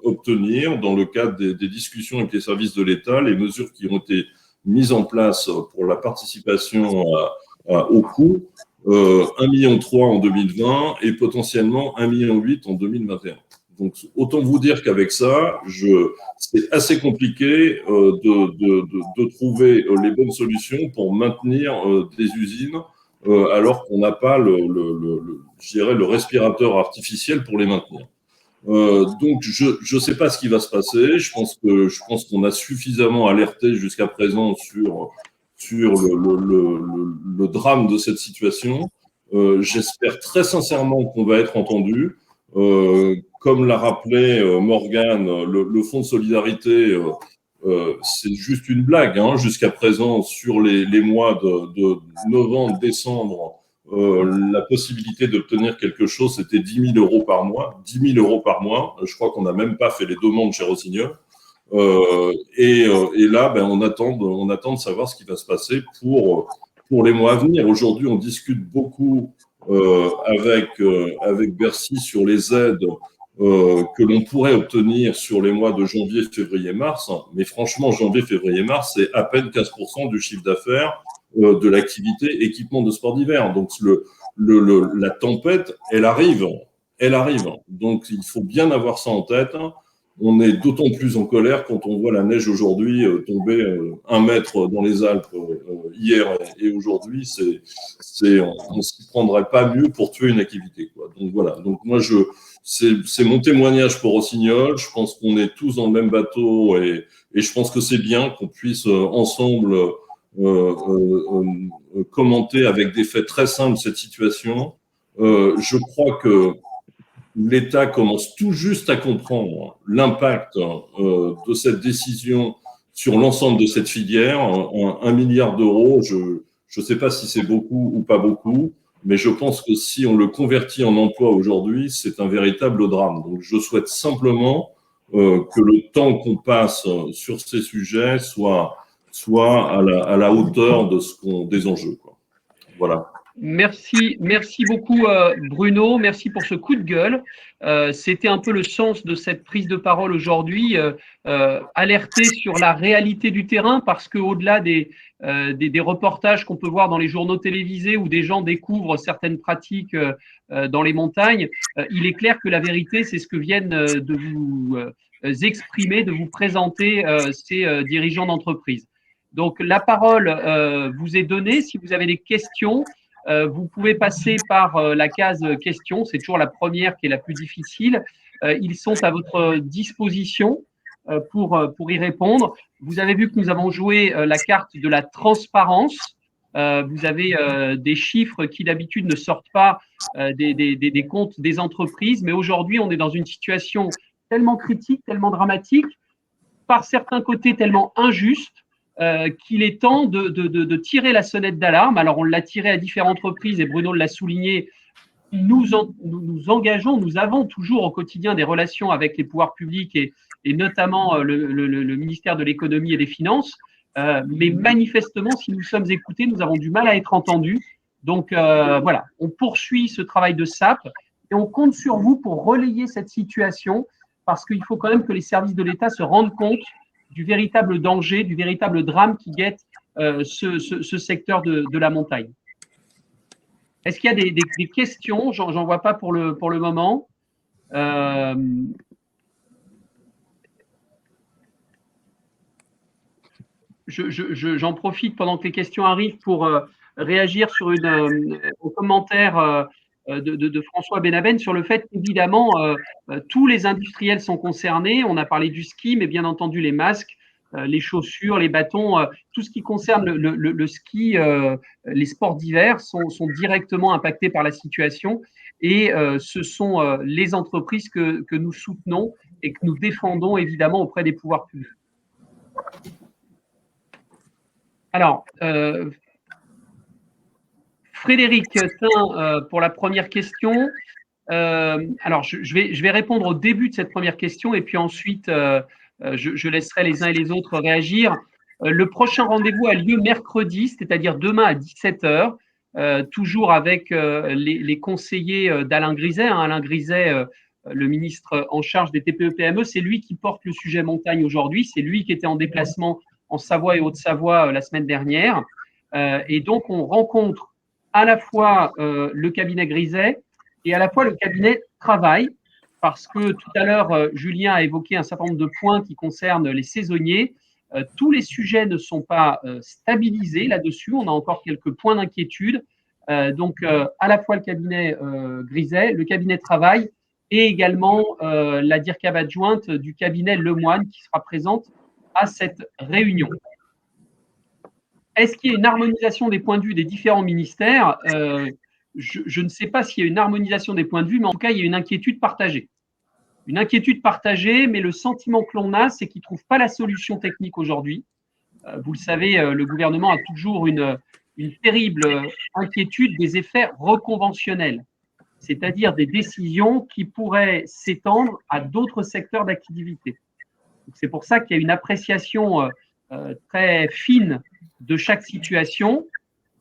obtenir dans le cadre des discussions avec les services de l'État, les mesures qui ont été mise en place pour la participation au coût, 1,3 million en 2020 et potentiellement 1,8 million en 2021. Donc, autant vous dire qu'avec ça, c'est assez compliqué de trouver les bonnes solutions pour maintenir des usines alors qu'on n'a pas je dirais, le respirateur artificiel pour les maintenir. Donc, je sais pas ce qui va se passer. Je pense qu'on a suffisamment alerté jusqu'à présent sur le drame de cette situation. J'espère très sincèrement qu'on va être entendu. Comme l'a rappelé Morgane, le fonds de solidarité, c'est juste une blague. Hein, jusqu'à présent, sur les mois de novembre, décembre, la possibilité d'obtenir quelque chose, c'était 10 000 euros par mois. 10 000 euros par mois. Je crois qu'on n'a même pas fait les demandes chez Rossignol. Et là, ben, on attend de savoir ce qui va se passer pour les mois à venir. Aujourd'hui, on discute beaucoup avec Bercy sur les aides que l'on pourrait obtenir sur les mois de janvier, février, mars. Mais franchement, janvier, février, mars, c'est à peine 15% du chiffre d'affaires de l'activité équipement de sport d'hiver. Donc, la tempête, elle arrive. Donc, il faut bien avoir ça en tête. On est d'autant plus en colère quand on voit la neige aujourd'hui tomber 1 mètre dans les Alpes hier et aujourd'hui. On ne s'y prendrait pas mieux pour tuer une activité, quoi. Donc voilà. Donc moi, c'est mon témoignage pour Rossignol. Je pense qu'on est tous dans le même bateau et je pense que c'est bien qu'on puisse ensemble commenter avec des faits très simples cette situation. Je crois que l'État commence tout juste à comprendre l'impact de cette décision sur l'ensemble de cette filière. 1 milliard d'euros, je ne sais pas si c'est beaucoup ou pas beaucoup, mais je pense que si on le convertit en emploi aujourd'hui, c'est un véritable drame. Donc, je souhaite simplement que le temps qu'on passe sur ces sujets soit à la hauteur des enjeux, quoi. Voilà. Merci beaucoup Bruno, merci pour ce coup de gueule. C'était un peu le sens de cette prise de parole aujourd'hui, alerter sur la réalité du terrain, parce qu'au-delà des reportages qu'on peut voir dans les journaux télévisés où des gens découvrent certaines pratiques dans les montagnes, il est clair que la vérité, c'est ce que viennent de vous exprimer, de vous présenter ces dirigeants d'entreprise. Donc la parole vous est donnée. Si vous avez des questions, vous pouvez passer par la case questions, c'est toujours la première qui est la plus difficile. Ils sont à votre disposition pour y répondre. Vous avez vu que nous avons joué la carte de la transparence. Vous avez des chiffres qui d'habitude ne sortent pas des comptes des entreprises, mais aujourd'hui on est dans une situation tellement critique, tellement dramatique, par certains côtés tellement injuste, qu'il est temps de tirer la sonnette d'alarme. Alors, on l'a tiré à différentes reprises et Bruno l'a souligné. Nous engageons, nous avons toujours au quotidien des relations avec les pouvoirs publics et notamment le ministère de l'économie et des finances. Mais manifestement, si nous sommes écoutés, nous avons du mal à être entendus. Donc, voilà, on poursuit ce travail de sape et on compte sur vous pour relayer cette situation, parce qu'il faut quand même que les services de l'État se rendent compte du véritable danger, du véritable drame qui guette ce secteur de la montagne. Est-ce qu'il y a des questions? J'en vois pas pour le moment. J'en profite pendant que les questions arrivent pour réagir sur au commentaire de François Benaben sur le fait qu'évidemment, tous les industriels sont concernés. On a parlé du ski, mais bien entendu les masques, les chaussures, les bâtons, tout ce qui concerne le ski, les sports d'hiver sont directement impactés par la situation. Et ce sont les entreprises que nous soutenons et que nous défendons évidemment auprès des pouvoirs publics. Alors, Frédéric Tin, pour la première question. Alors, je vais répondre au début de cette première question et puis ensuite, je laisserai les uns et les autres réagir. Le prochain rendez-vous a lieu mercredi, c'est-à-dire demain à 17h, toujours avec les conseillers d'Alain Griset. Alain Griset, le ministre en charge des TPE-PME, c'est lui qui porte le sujet montagne aujourd'hui. C'est lui qui était en déplacement en Savoie et Haute-Savoie la semaine dernière. Et donc, on rencontre à la fois le cabinet Griset et à la fois le cabinet Travail, parce que tout à l'heure, Julien a évoqué un certain nombre de points qui concernent les saisonniers. Tous les sujets ne sont pas stabilisés là-dessus. On a encore quelques points d'inquiétude. Donc, à la fois le cabinet Griset, le cabinet Travail et également la DIRCAV adjointe du cabinet Lemoine qui sera présente à cette réunion. Est-ce qu'il y a une harmonisation des points de vue des différents ministères? Je ne sais pas s'il y a une harmonisation des points de vue, mais en tout cas, il y a une inquiétude partagée. Une inquiétude partagée, mais le sentiment que l'on a, c'est qu'ils ne trouvent pas la solution technique aujourd'hui. Vous le savez, le gouvernement a toujours une terrible inquiétude des effets reconventionnels, c'est-à-dire des décisions qui pourraient s'étendre à d'autres secteurs d'activité. C'est pour ça qu'il y a une appréciation très fine de chaque situation.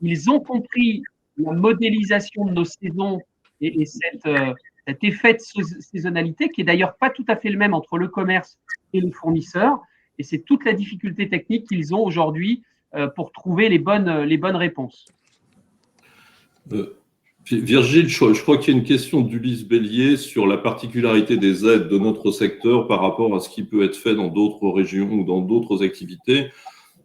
Ils ont compris la modélisation de nos saisons et cet effet de saisonnalité qui est d'ailleurs pas tout à fait le même entre le commerce et les fournisseurs. Et c'est toute la difficulté technique qu'ils ont aujourd'hui pour trouver les bonnes réponses. Virgile, je crois qu'il y a une question d'Ulysse Bélier sur la particularité des aides de notre secteur par rapport à ce qui peut être fait dans d'autres régions ou dans d'autres activités.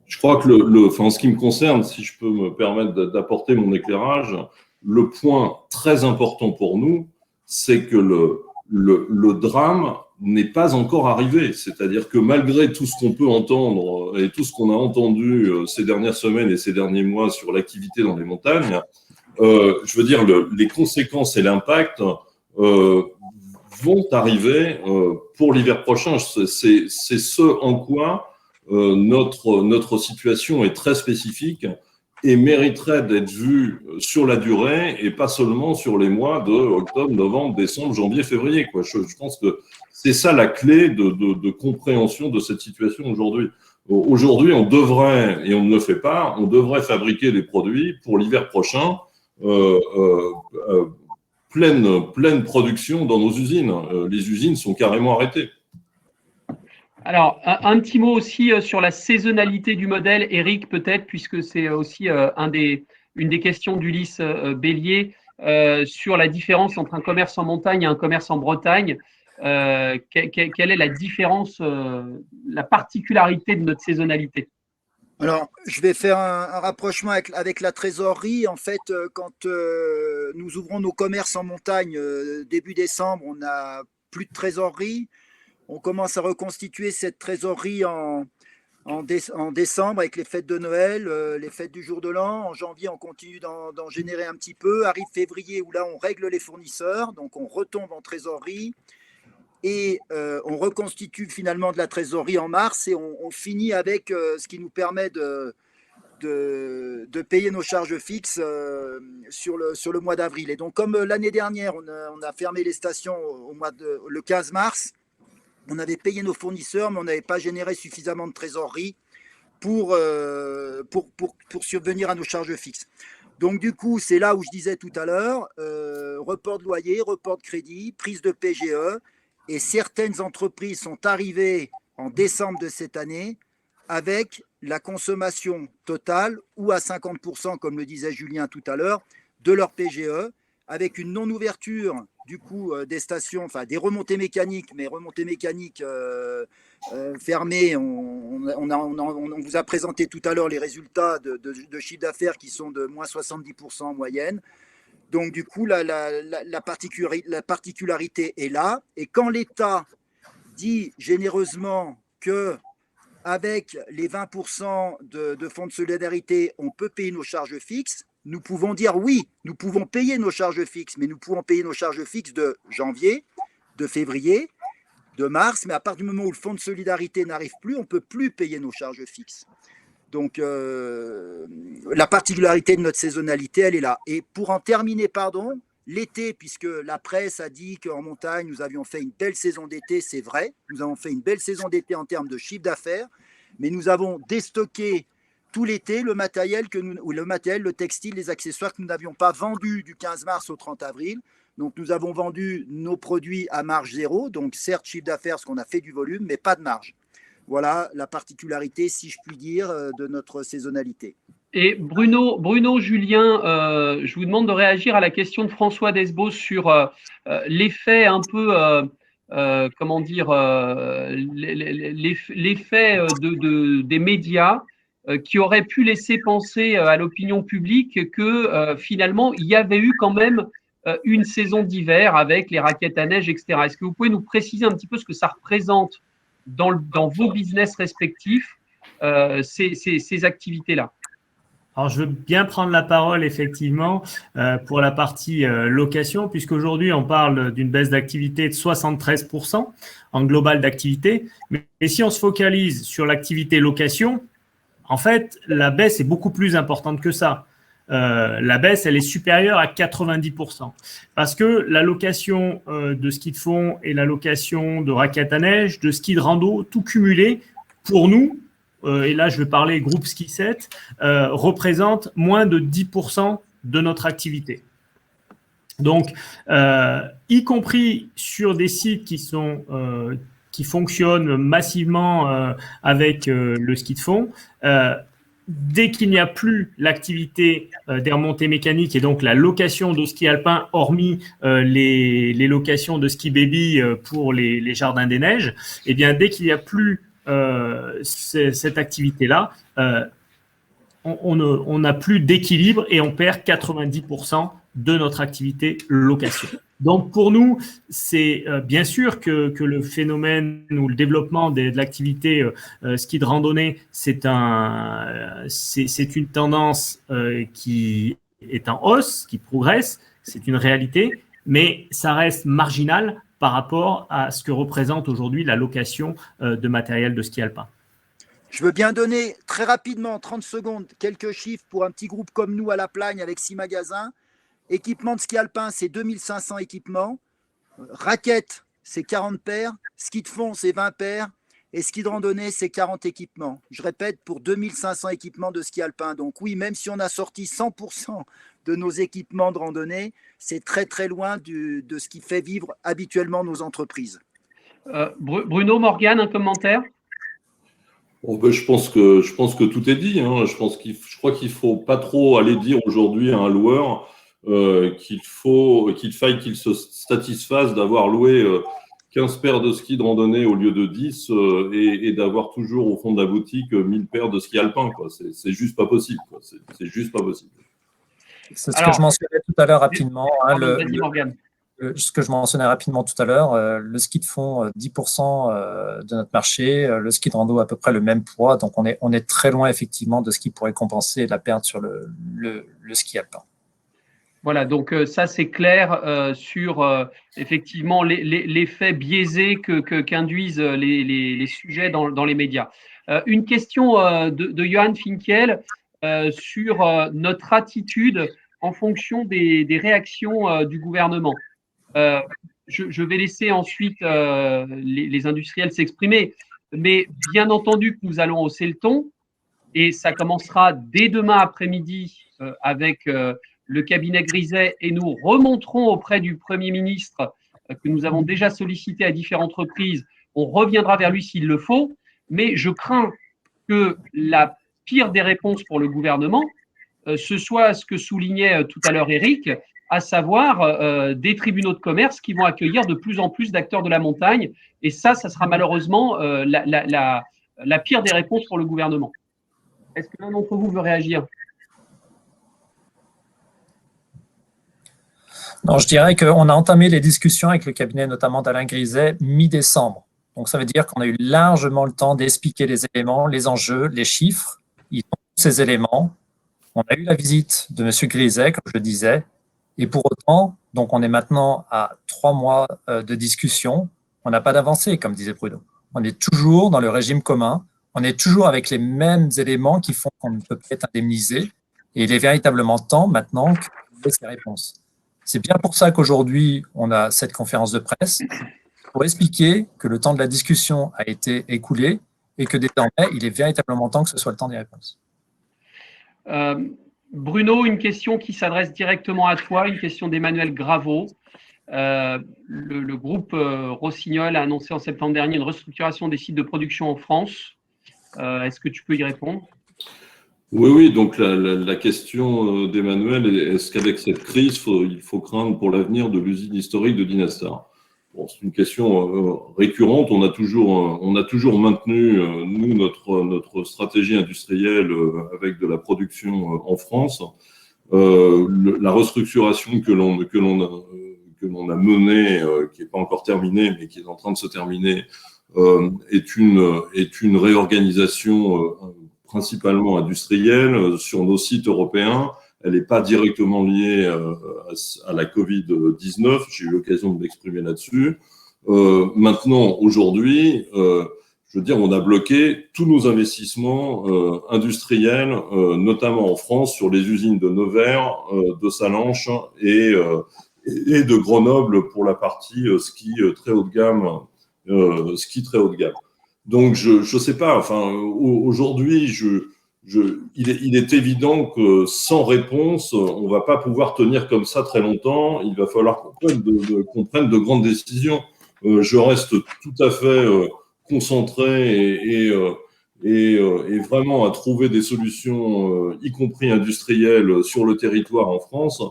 Je crois que en ce qui me concerne, si je peux me permettre d'apporter mon éclairage, le point très important pour nous, c'est que le drame n'est pas encore arrivé. C'est-à-dire que malgré tout ce qu'on peut entendre et tout ce qu'on a entendu ces dernières semaines et ces derniers mois sur l'activité dans les montagnes, je veux dire, les conséquences et l'impact vont arriver pour l'hiver prochain. C'est ce en quoi notre situation est très spécifique et mériterait d'être vue sur la durée et pas seulement sur les mois de octobre, novembre, décembre, janvier, février, quoi. Je pense que c'est ça la clé de compréhension de cette situation aujourd'hui. Aujourd'hui, on devrait, et on ne le fait pas, on devrait fabriquer des produits pour l'hiver prochain, pleine production dans nos usines. Les usines sont carrément arrêtées. Alors, un petit mot aussi sur la saisonnalité du modèle, Eric, peut-être, puisque c'est aussi une des questions d'Ulysse Bélier sur la différence entre un commerce en montagne et un commerce en Bretagne. Quelle est la différence, la particularité de notre saisonnalité? Alors, je vais faire un rapprochement avec la trésorerie. En fait, quand nous ouvrons nos commerces en montagne début décembre, on n'a plus de trésorerie. On commence à reconstituer cette trésorerie en décembre avec les fêtes de Noël, les fêtes du jour de l'an. En janvier, on continue d'en générer un petit peu. Arrive février où là, on règle les fournisseurs. Donc, on retombe en trésorerie. Et on reconstitue finalement de la trésorerie en mars et on finit avec ce qui nous permet de payer nos charges fixes sur le mois d'avril. Et donc, comme l'année dernière, on a fermé les stations le 15 mars, on avait payé nos fournisseurs, mais on n'avait pas généré suffisamment de trésorerie pour subvenir à nos charges fixes. Donc, du coup, c'est là où je disais tout à l'heure, report de loyer, report de crédit, prise de PGE. Et certaines entreprises sont arrivées en décembre de cette année avec la consommation totale ou à 50%, comme le disait Julien tout à l'heure, de leur PGE, avec une non-ouverture du coup des stations, enfin des remontées mécaniques, mais remontées mécaniques fermées. On vous a présenté tout à l'heure les résultats de chiffre d'affaires qui sont de moins 70% en moyenne. Donc, du coup, la particularité est là. Et quand l'État dit généreusement qu'avec les 20% de fonds de solidarité, on peut payer nos charges fixes, nous pouvons dire oui, nous pouvons payer nos charges fixes, mais nous pouvons payer nos charges fixes de janvier, de février, de mars. Mais à partir du moment où le fonds de solidarité n'arrive plus, on ne peut plus payer nos charges fixes. Donc, la particularité de notre saisonnalité, elle est là. Et pour en terminer, l'été, puisque la presse a dit qu'en montagne, nous avions fait une belle saison d'été, c'est vrai. Nous avons fait une belle saison d'été en termes de chiffre d'affaires, mais nous avons déstocké tout l'été le matériel, le textile, les accessoires que nous n'avions pas vendus du 15 mars au 30 avril. Donc, nous avons vendu nos produits à marge zéro. Donc, certes, chiffre d'affaires, parce qu'on a fait du volume, mais pas de marge. Voilà la particularité, si je puis dire, de notre saisonnalité. Et Bruno, Julien, je vous demande de réagir à la question de François Desbos sur l'effet un peu comment dire, l'effet des médias qui auraient pu laisser penser à l'opinion publique que finalement, il y avait eu quand même une saison d'hiver avec les raquettes à neige, etc. Est-ce que vous pouvez nous préciser un petit peu ce que ça représente dans vos business respectifs, ces activités-là? Alors, je veux bien prendre la parole, effectivement, pour la partie location, puisqu'aujourd'hui, on parle d'une baisse d'activité de 73% en global d'activité. Mais si on se focalise sur l'activité location, en fait, la baisse est beaucoup plus importante que ça. La baisse, elle est supérieure à 90%. Parce que la location de ski de fond et la location de raquettes à neige, de ski de rando, tout cumulé, pour nous, et là je vais parler groupe Ski 7, représente moins de 10% de notre activité. Donc, y compris sur des sites qui fonctionnent massivement avec le ski de fond, dès qu'il n'y a plus l'activité des remontées mécaniques et donc la location de ski alpin, hormis les locations de ski baby pour les jardins des neiges, eh bien, dès qu'il n'y a plus cette activité-là, on n'a plus d'équilibre et on perd 90% de notre activité location. Donc, pour nous, c'est bien sûr que le phénomène ou le développement de l'activité ski de randonnée, c'est une tendance qui est en hausse, qui progresse, c'est une réalité, mais ça reste marginal par rapport à ce que représente aujourd'hui la location de matériel de ski alpin. Je veux bien donner très rapidement, en 30 secondes, quelques chiffres pour un petit groupe comme nous à La Plagne avec 6 magasins. Équipement de ski alpin, c'est 2500 équipements. Raquettes, c'est 40 paires. Ski de fond, c'est 20 paires. Et ski de randonnée, c'est 40 équipements. Je répète, pour 2500 équipements de ski alpin. Donc oui, même si on a sorti 100% de nos équipements de randonnée, c'est très très loin de ce qui fait vivre habituellement nos entreprises. Bruno, Morgane, un commentaire? Je pense que tout est dit. Hein. Je crois qu'il ne faut pas trop aller dire aujourd'hui à un loueur qu'il faille qu'il se satisfasse d'avoir loué 15 paires de skis de randonnée au lieu de 10 et d'avoir toujours au fond de la boutique 1000 paires de skis alpins. C'est juste pas possible. C'est juste pas possible. C'est ce que je mentionnais tout à l'heure rapidement. Ce que je mentionnais rapidement tout à l'heure, le ski de fond, 10% de notre marché, le ski de rando à peu près le même poids. Donc, on est très loin effectivement de ce qui pourrait compenser la perte sur le ski alpin. Voilà, donc ça c'est clair sur effectivement l'effet biaisé qu'induisent les sujets dans les médias. Une question de Johan Finkiel sur notre attitude en fonction des réactions du gouvernement. Je vais laisser ensuite les industriels s'exprimer, mais bien entendu que nous allons hausser le ton et ça commencera dès demain après-midi avec le cabinet Griset et nous remonterons auprès du Premier ministre que nous avons déjà sollicité à différentes reprises. On reviendra vers lui s'il le faut, mais je crains que la pire des réponses pour le gouvernement, ce soit ce que soulignait tout à l'heure Eric, à savoir des tribunaux de commerce qui vont accueillir de plus en plus d'acteurs de la montagne. Et ça sera malheureusement la pire des réponses pour le gouvernement. Est-ce que l'un d'entre vous veut réagir ? Non, je dirais qu'on a entamé les discussions avec le cabinet, notamment d'Alain Griset, mi-décembre. Donc, ça veut dire qu'on a eu largement le temps d'expliquer les éléments, les enjeux, les chiffres. Ils ont tous ces éléments. On a eu la visite de M. Griset, comme je le disais. Et pour autant, donc on est maintenant à 3 mois de discussion. On n'a pas d'avancée, comme disait Bruno. On est toujours dans le régime commun. On est toujours avec les mêmes éléments qui font qu'on ne peut pas être indemnisé. Et il est véritablement temps maintenant qu'on ait ces réponses. C'est bien pour ça qu'aujourd'hui, on a cette conférence de presse pour expliquer que le temps de la discussion a été écoulé et que désormais, il est véritablement temps que ce soit le temps des réponses. Bruno, une question qui s'adresse directement à toi, une question d'Emmanuel Graveau. Le groupe Rossignol a annoncé en septembre dernier une restructuration des sites de production en France. Est-ce que tu peux y répondre ? Oui, donc la question d'Emmanuel, est-ce qu'avec cette crise, il faut craindre pour l'avenir de l'usine historique de Dynastar ? Bon, c'est une question récurrente. On a toujours maintenu, nous, notre stratégie industrielle avec de la production en France. La restructuration que l'on a menée, qui n'est pas encore terminée, mais qui est en train de se terminer, est une réorganisation principalement industrielle sur nos sites européens. Elle n'est pas directement liée à la Covid-19. J'ai eu l'occasion de m'exprimer là-dessus. Maintenant, aujourd'hui, je veux dire, on a bloqué tous nos investissements industriels, notamment en France, sur les usines de Nevers, de Sallanches et de Grenoble pour la partie ski très haut de gamme. Donc, je sais pas. Enfin, aujourd'hui, il est évident que sans réponse, on va pas pouvoir tenir comme ça très longtemps. Il va falloir qu'on prenne de grandes décisions. Je reste tout à fait concentré et vraiment à trouver des solutions, y compris industrielles, sur le territoire en France.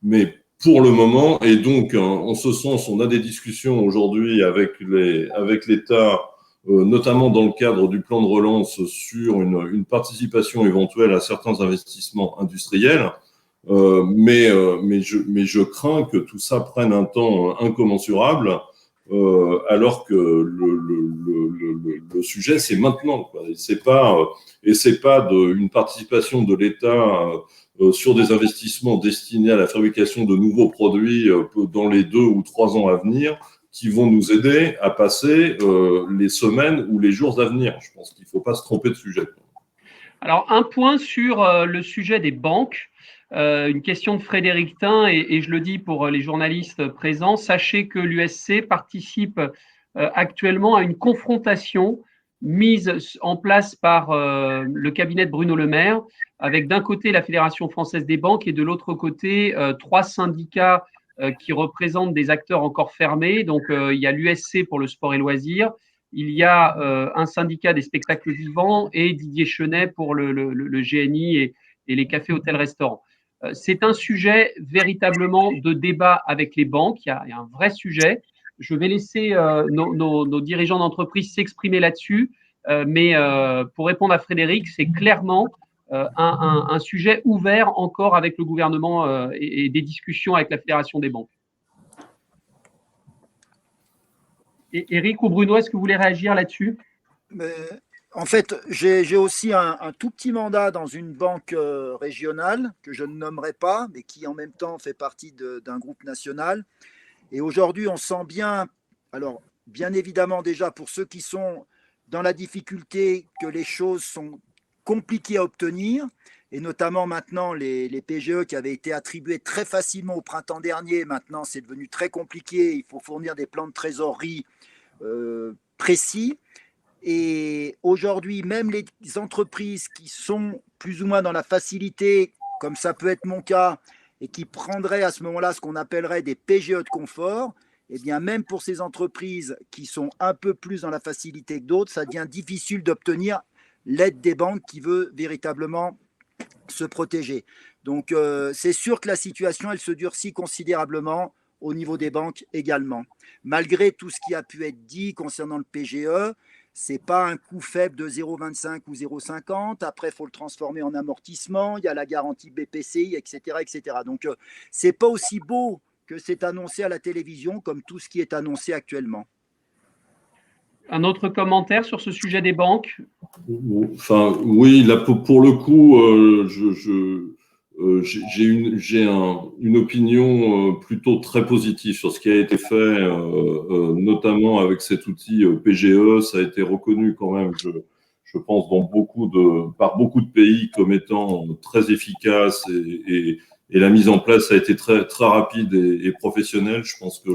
Mais pour le moment, et donc en ce sens, on a des discussions aujourd'hui avec l'État, notamment dans le cadre du plan de relance sur une participation éventuelle à certains investissements industriels. Mais je crains que tout ça prenne un temps incommensurable, alors que le sujet, c'est maintenant, quoi. Et c'est pas une participation de l'État sur des investissements destinés à la fabrication de nouveaux produits dans les 2 ou 3 ans à venir, qui vont nous aider à passer les semaines ou les jours à venir. Je pense qu'il ne faut pas se tromper de sujet. Alors, un point sur le sujet des banques. Une question de Frédéric Tin, et je le dis pour les journalistes présents, sachez que l'USC participe actuellement à une confrontation mise en place par le cabinet de Bruno Le Maire, avec d'un côté la Fédération française des banques et de l'autre côté 3 syndicats qui représentent des acteurs encore fermés. Donc, il y a l'USC pour le sport et loisirs, il y a un syndicat des spectacles vivants et Didier Chenet pour le GNI et les cafés, hôtels, restaurants. C'est un sujet véritablement de débat avec les banques. Il y a un vrai sujet. Je vais laisser nos dirigeants d'entreprise s'exprimer là-dessus. Mais pour répondre à Frédéric, c'est clairement un sujet ouvert encore avec le gouvernement et des discussions avec la Fédération des banques. Et Eric ou Bruno, est-ce que vous voulez réagir là-dessus ? En fait, j'ai aussi un tout petit mandat dans une banque régionale que je ne nommerai pas, mais qui en même temps fait partie d'un groupe national. Et aujourd'hui, on sent bien, alors bien évidemment déjà pour ceux qui sont dans la difficulté, que les choses sont compliquées à obtenir, et notamment maintenant les PGE qui avaient été attribués très facilement au printemps dernier, maintenant c'est devenu très compliqué, il faut fournir des plans de trésorerie précis. Et aujourd'hui, même les entreprises qui sont plus ou moins dans la facilité, comme ça peut être mon cas, et qui prendraient à ce moment-là ce qu'on appellerait des PGE de confort, eh bien même pour ces entreprises qui sont un peu plus dans la facilité que d'autres, ça devient difficile d'obtenir l'aide des banques qui veut véritablement se protéger. Donc c'est sûr que la situation, elle se durcit considérablement au niveau des banques également. Malgré tout ce qui a pu être dit concernant le PGE, ce n'est pas un coût faible de 0,25 ou 0,50. Après, il faut le transformer en amortissement. Il y a la garantie BPCI, etc. etc. Donc, ce n'est pas aussi beau que c'est annoncé à la télévision comme tout ce qui est annoncé actuellement. Un autre commentaire sur ce sujet des banques ? Enfin, oui, là, pour le coup, j'ai une opinion plutôt très positive sur ce qui a été fait, notamment avec cet outil PGE. Ça a été reconnu quand même, je pense, par beaucoup de pays comme étant très efficace et la mise en place a été très, très rapide et professionnelle. Je pense que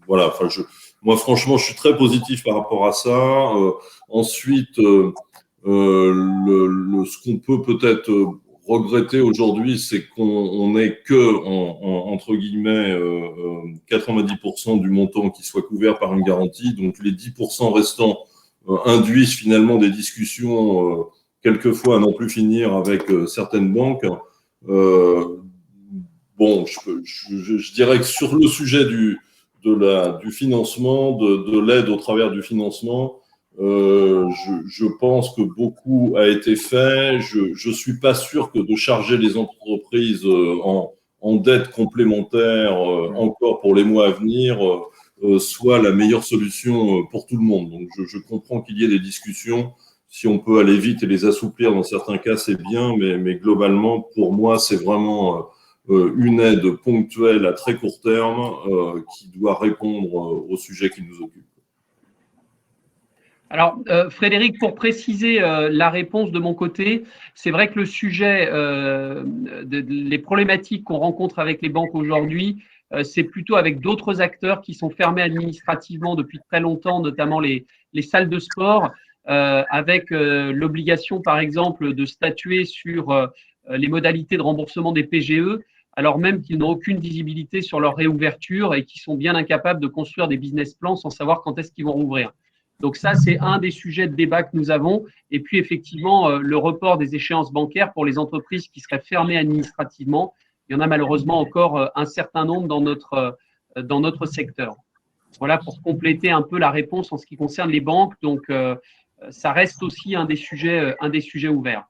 voilà, enfin, moi, franchement, je suis très positif par rapport à ça. Ensuite, ce qu'on peut peut-être regretter aujourd'hui, c'est qu'on n'ait que, entre guillemets, 90% du montant qui soit couvert par une garantie. Donc, les 10% restants induisent finalement des discussions, quelquefois à n'en plus finir avec certaines banques. Bon, je dirais que sur le sujet du financement, de l'aide au travers du financement. Je pense que beaucoup a été fait. Je suis pas sûr que de charger les entreprises en dette complémentaire encore pour les mois à venir soit la meilleure solution pour tout le monde. Donc, je comprends qu'il y ait des discussions. Si on peut aller vite et les assouplir dans certains cas, c'est bien, mais globalement, pour moi, c'est vraiment une aide ponctuelle à très court terme qui doit répondre au sujet qui nous occupe. Alors, Frédéric, pour préciser la réponse de mon côté, c'est vrai que le sujet, les problématiques qu'on rencontre avec les banques aujourd'hui, c'est plutôt avec d'autres acteurs qui sont fermés administrativement depuis très longtemps, notamment les salles de sport, avec l'obligation, par exemple, de statuer sur les modalités de remboursement des PGE, alors même qu'ils n'ont aucune visibilité sur leur réouverture et qui sont bien incapables de construire des business plans sans savoir quand est-ce qu'ils vont rouvrir. Donc ça, c'est un des sujets de débat que nous avons. Et puis effectivement, le report des échéances bancaires pour les entreprises qui seraient fermées administrativement. Il y en a malheureusement encore un certain nombre dans notre secteur. Voilà pour compléter un peu la réponse en ce qui concerne les banques. Donc ça reste aussi un des sujets ouverts.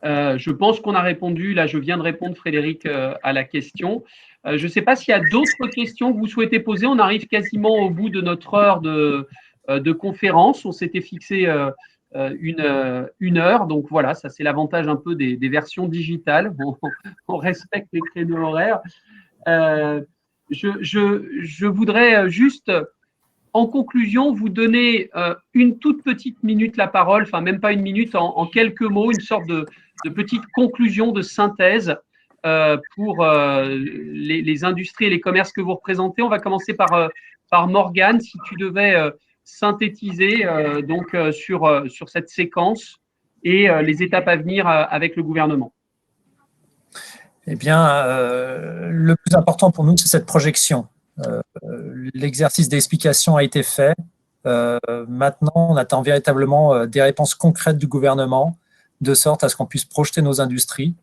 Je pense qu'on a répondu. Là, je viens de répondre, Frédéric, à la question. Je ne sais pas s'il y a d'autres questions que vous souhaitez poser. On arrive quasiment au bout de notre heure de conférence. On s'était fixé une heure. Donc voilà, ça c'est l'avantage un peu des versions digitales. On respecte les créneaux horaires. Je voudrais juste, en conclusion, vous donner une toute petite minute la parole, enfin même pas une minute, en quelques mots, une sorte de petite conclusion, de synthèse pour les industries et les commerces que vous représentez. On va commencer par Morgane, si tu devais synthétiser sur cette séquence et les étapes à venir avec le gouvernement. Eh bien, le plus important pour nous, c'est cette projection. L'exercice d'explication a été fait. Maintenant, on attend véritablement des réponses concrètes du gouvernement, de sorte à ce qu'on puisse projeter nos industries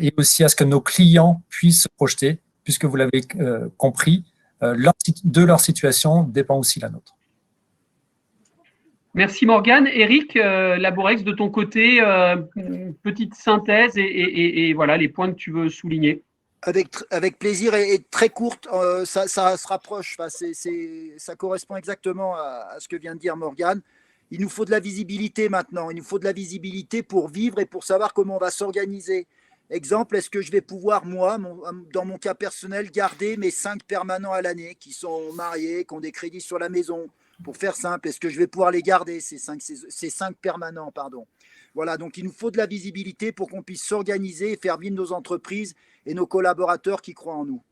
et aussi à ce que nos clients puissent se projeter, puisque vous l'avez compris, de leur situation dépend aussi la nôtre. Merci Morgane. Eric Labourex, de ton côté, petite synthèse et voilà les points que tu veux souligner. Avec plaisir et très courte, ça se rapproche, ça correspond exactement à ce que vient de dire Morgane. Il nous faut de la visibilité maintenant, il nous faut de la visibilité pour vivre et pour savoir comment on va s'organiser. Exemple, est-ce que je vais pouvoir, moi, dans mon cas personnel, garder mes 5 permanents à l'année qui sont mariés, qui ont des crédits sur la maison, pour faire simple, est-ce que je vais pouvoir les garder, ces 5 permanents, pardon. Voilà, donc il nous faut de la visibilité pour qu'on puisse s'organiser et faire vivre nos entreprises et nos collaborateurs qui croient en nous.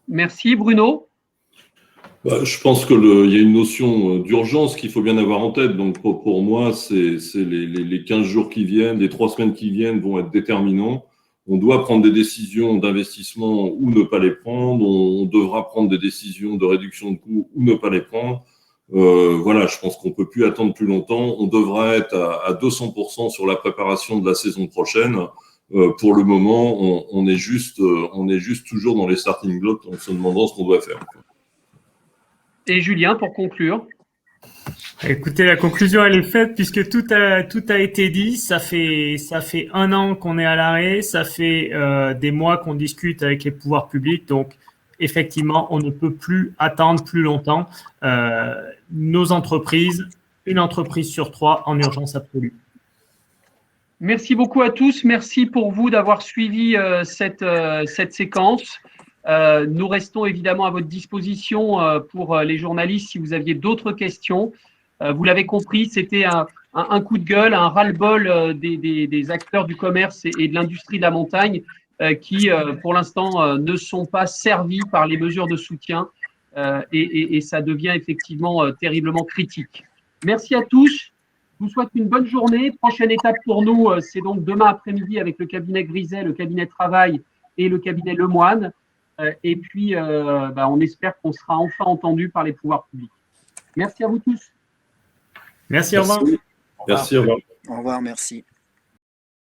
Merci Bruno. Je pense qu'il y a une notion d'urgence qu'il faut bien avoir en tête. Donc pour moi, c'est les 15 jours qui viennent, les 3 semaines qui viennent vont être déterminants. On doit prendre des décisions d'investissement ou ne pas les prendre. On devra prendre des décisions de réduction de coûts ou ne pas les prendre. Voilà, je pense qu'on ne peut plus attendre plus longtemps. On devra être à 200% sur la préparation de la saison prochaine. Pour le moment, on est juste toujours dans les starting blocks en se demandant ce qu'on doit faire. Et Julien, pour conclure. Écoutez, la conclusion, elle est faite puisque tout a été dit. Ça fait 1 an qu'on est à l'arrêt. Ça fait des mois qu'on discute avec les pouvoirs publics. Donc, effectivement, on ne peut plus attendre plus longtemps. Nos entreprises, une entreprise sur 3 en urgence absolue. Merci beaucoup à tous. Merci pour vous d'avoir suivi cette séquence. Nous restons évidemment à votre disposition pour les journalistes si vous aviez d'autres questions. Vous l'avez compris, c'était un coup de gueule, un ras-le-bol des acteurs du commerce et de l'industrie de la montagne qui, pour l'instant, ne sont pas servis par les mesures de soutien et ça devient effectivement terriblement critique. Merci à tous. Je vous souhaite une bonne journée. Prochaine étape pour nous, c'est donc demain après-midi avec le cabinet Griset, le cabinet Travail et le cabinet Lemoine. Et puis, on espère qu'on sera enfin entendu par les pouvoirs publics. Merci à vous tous. Merci, au revoir. Merci, au revoir. Au revoir, merci.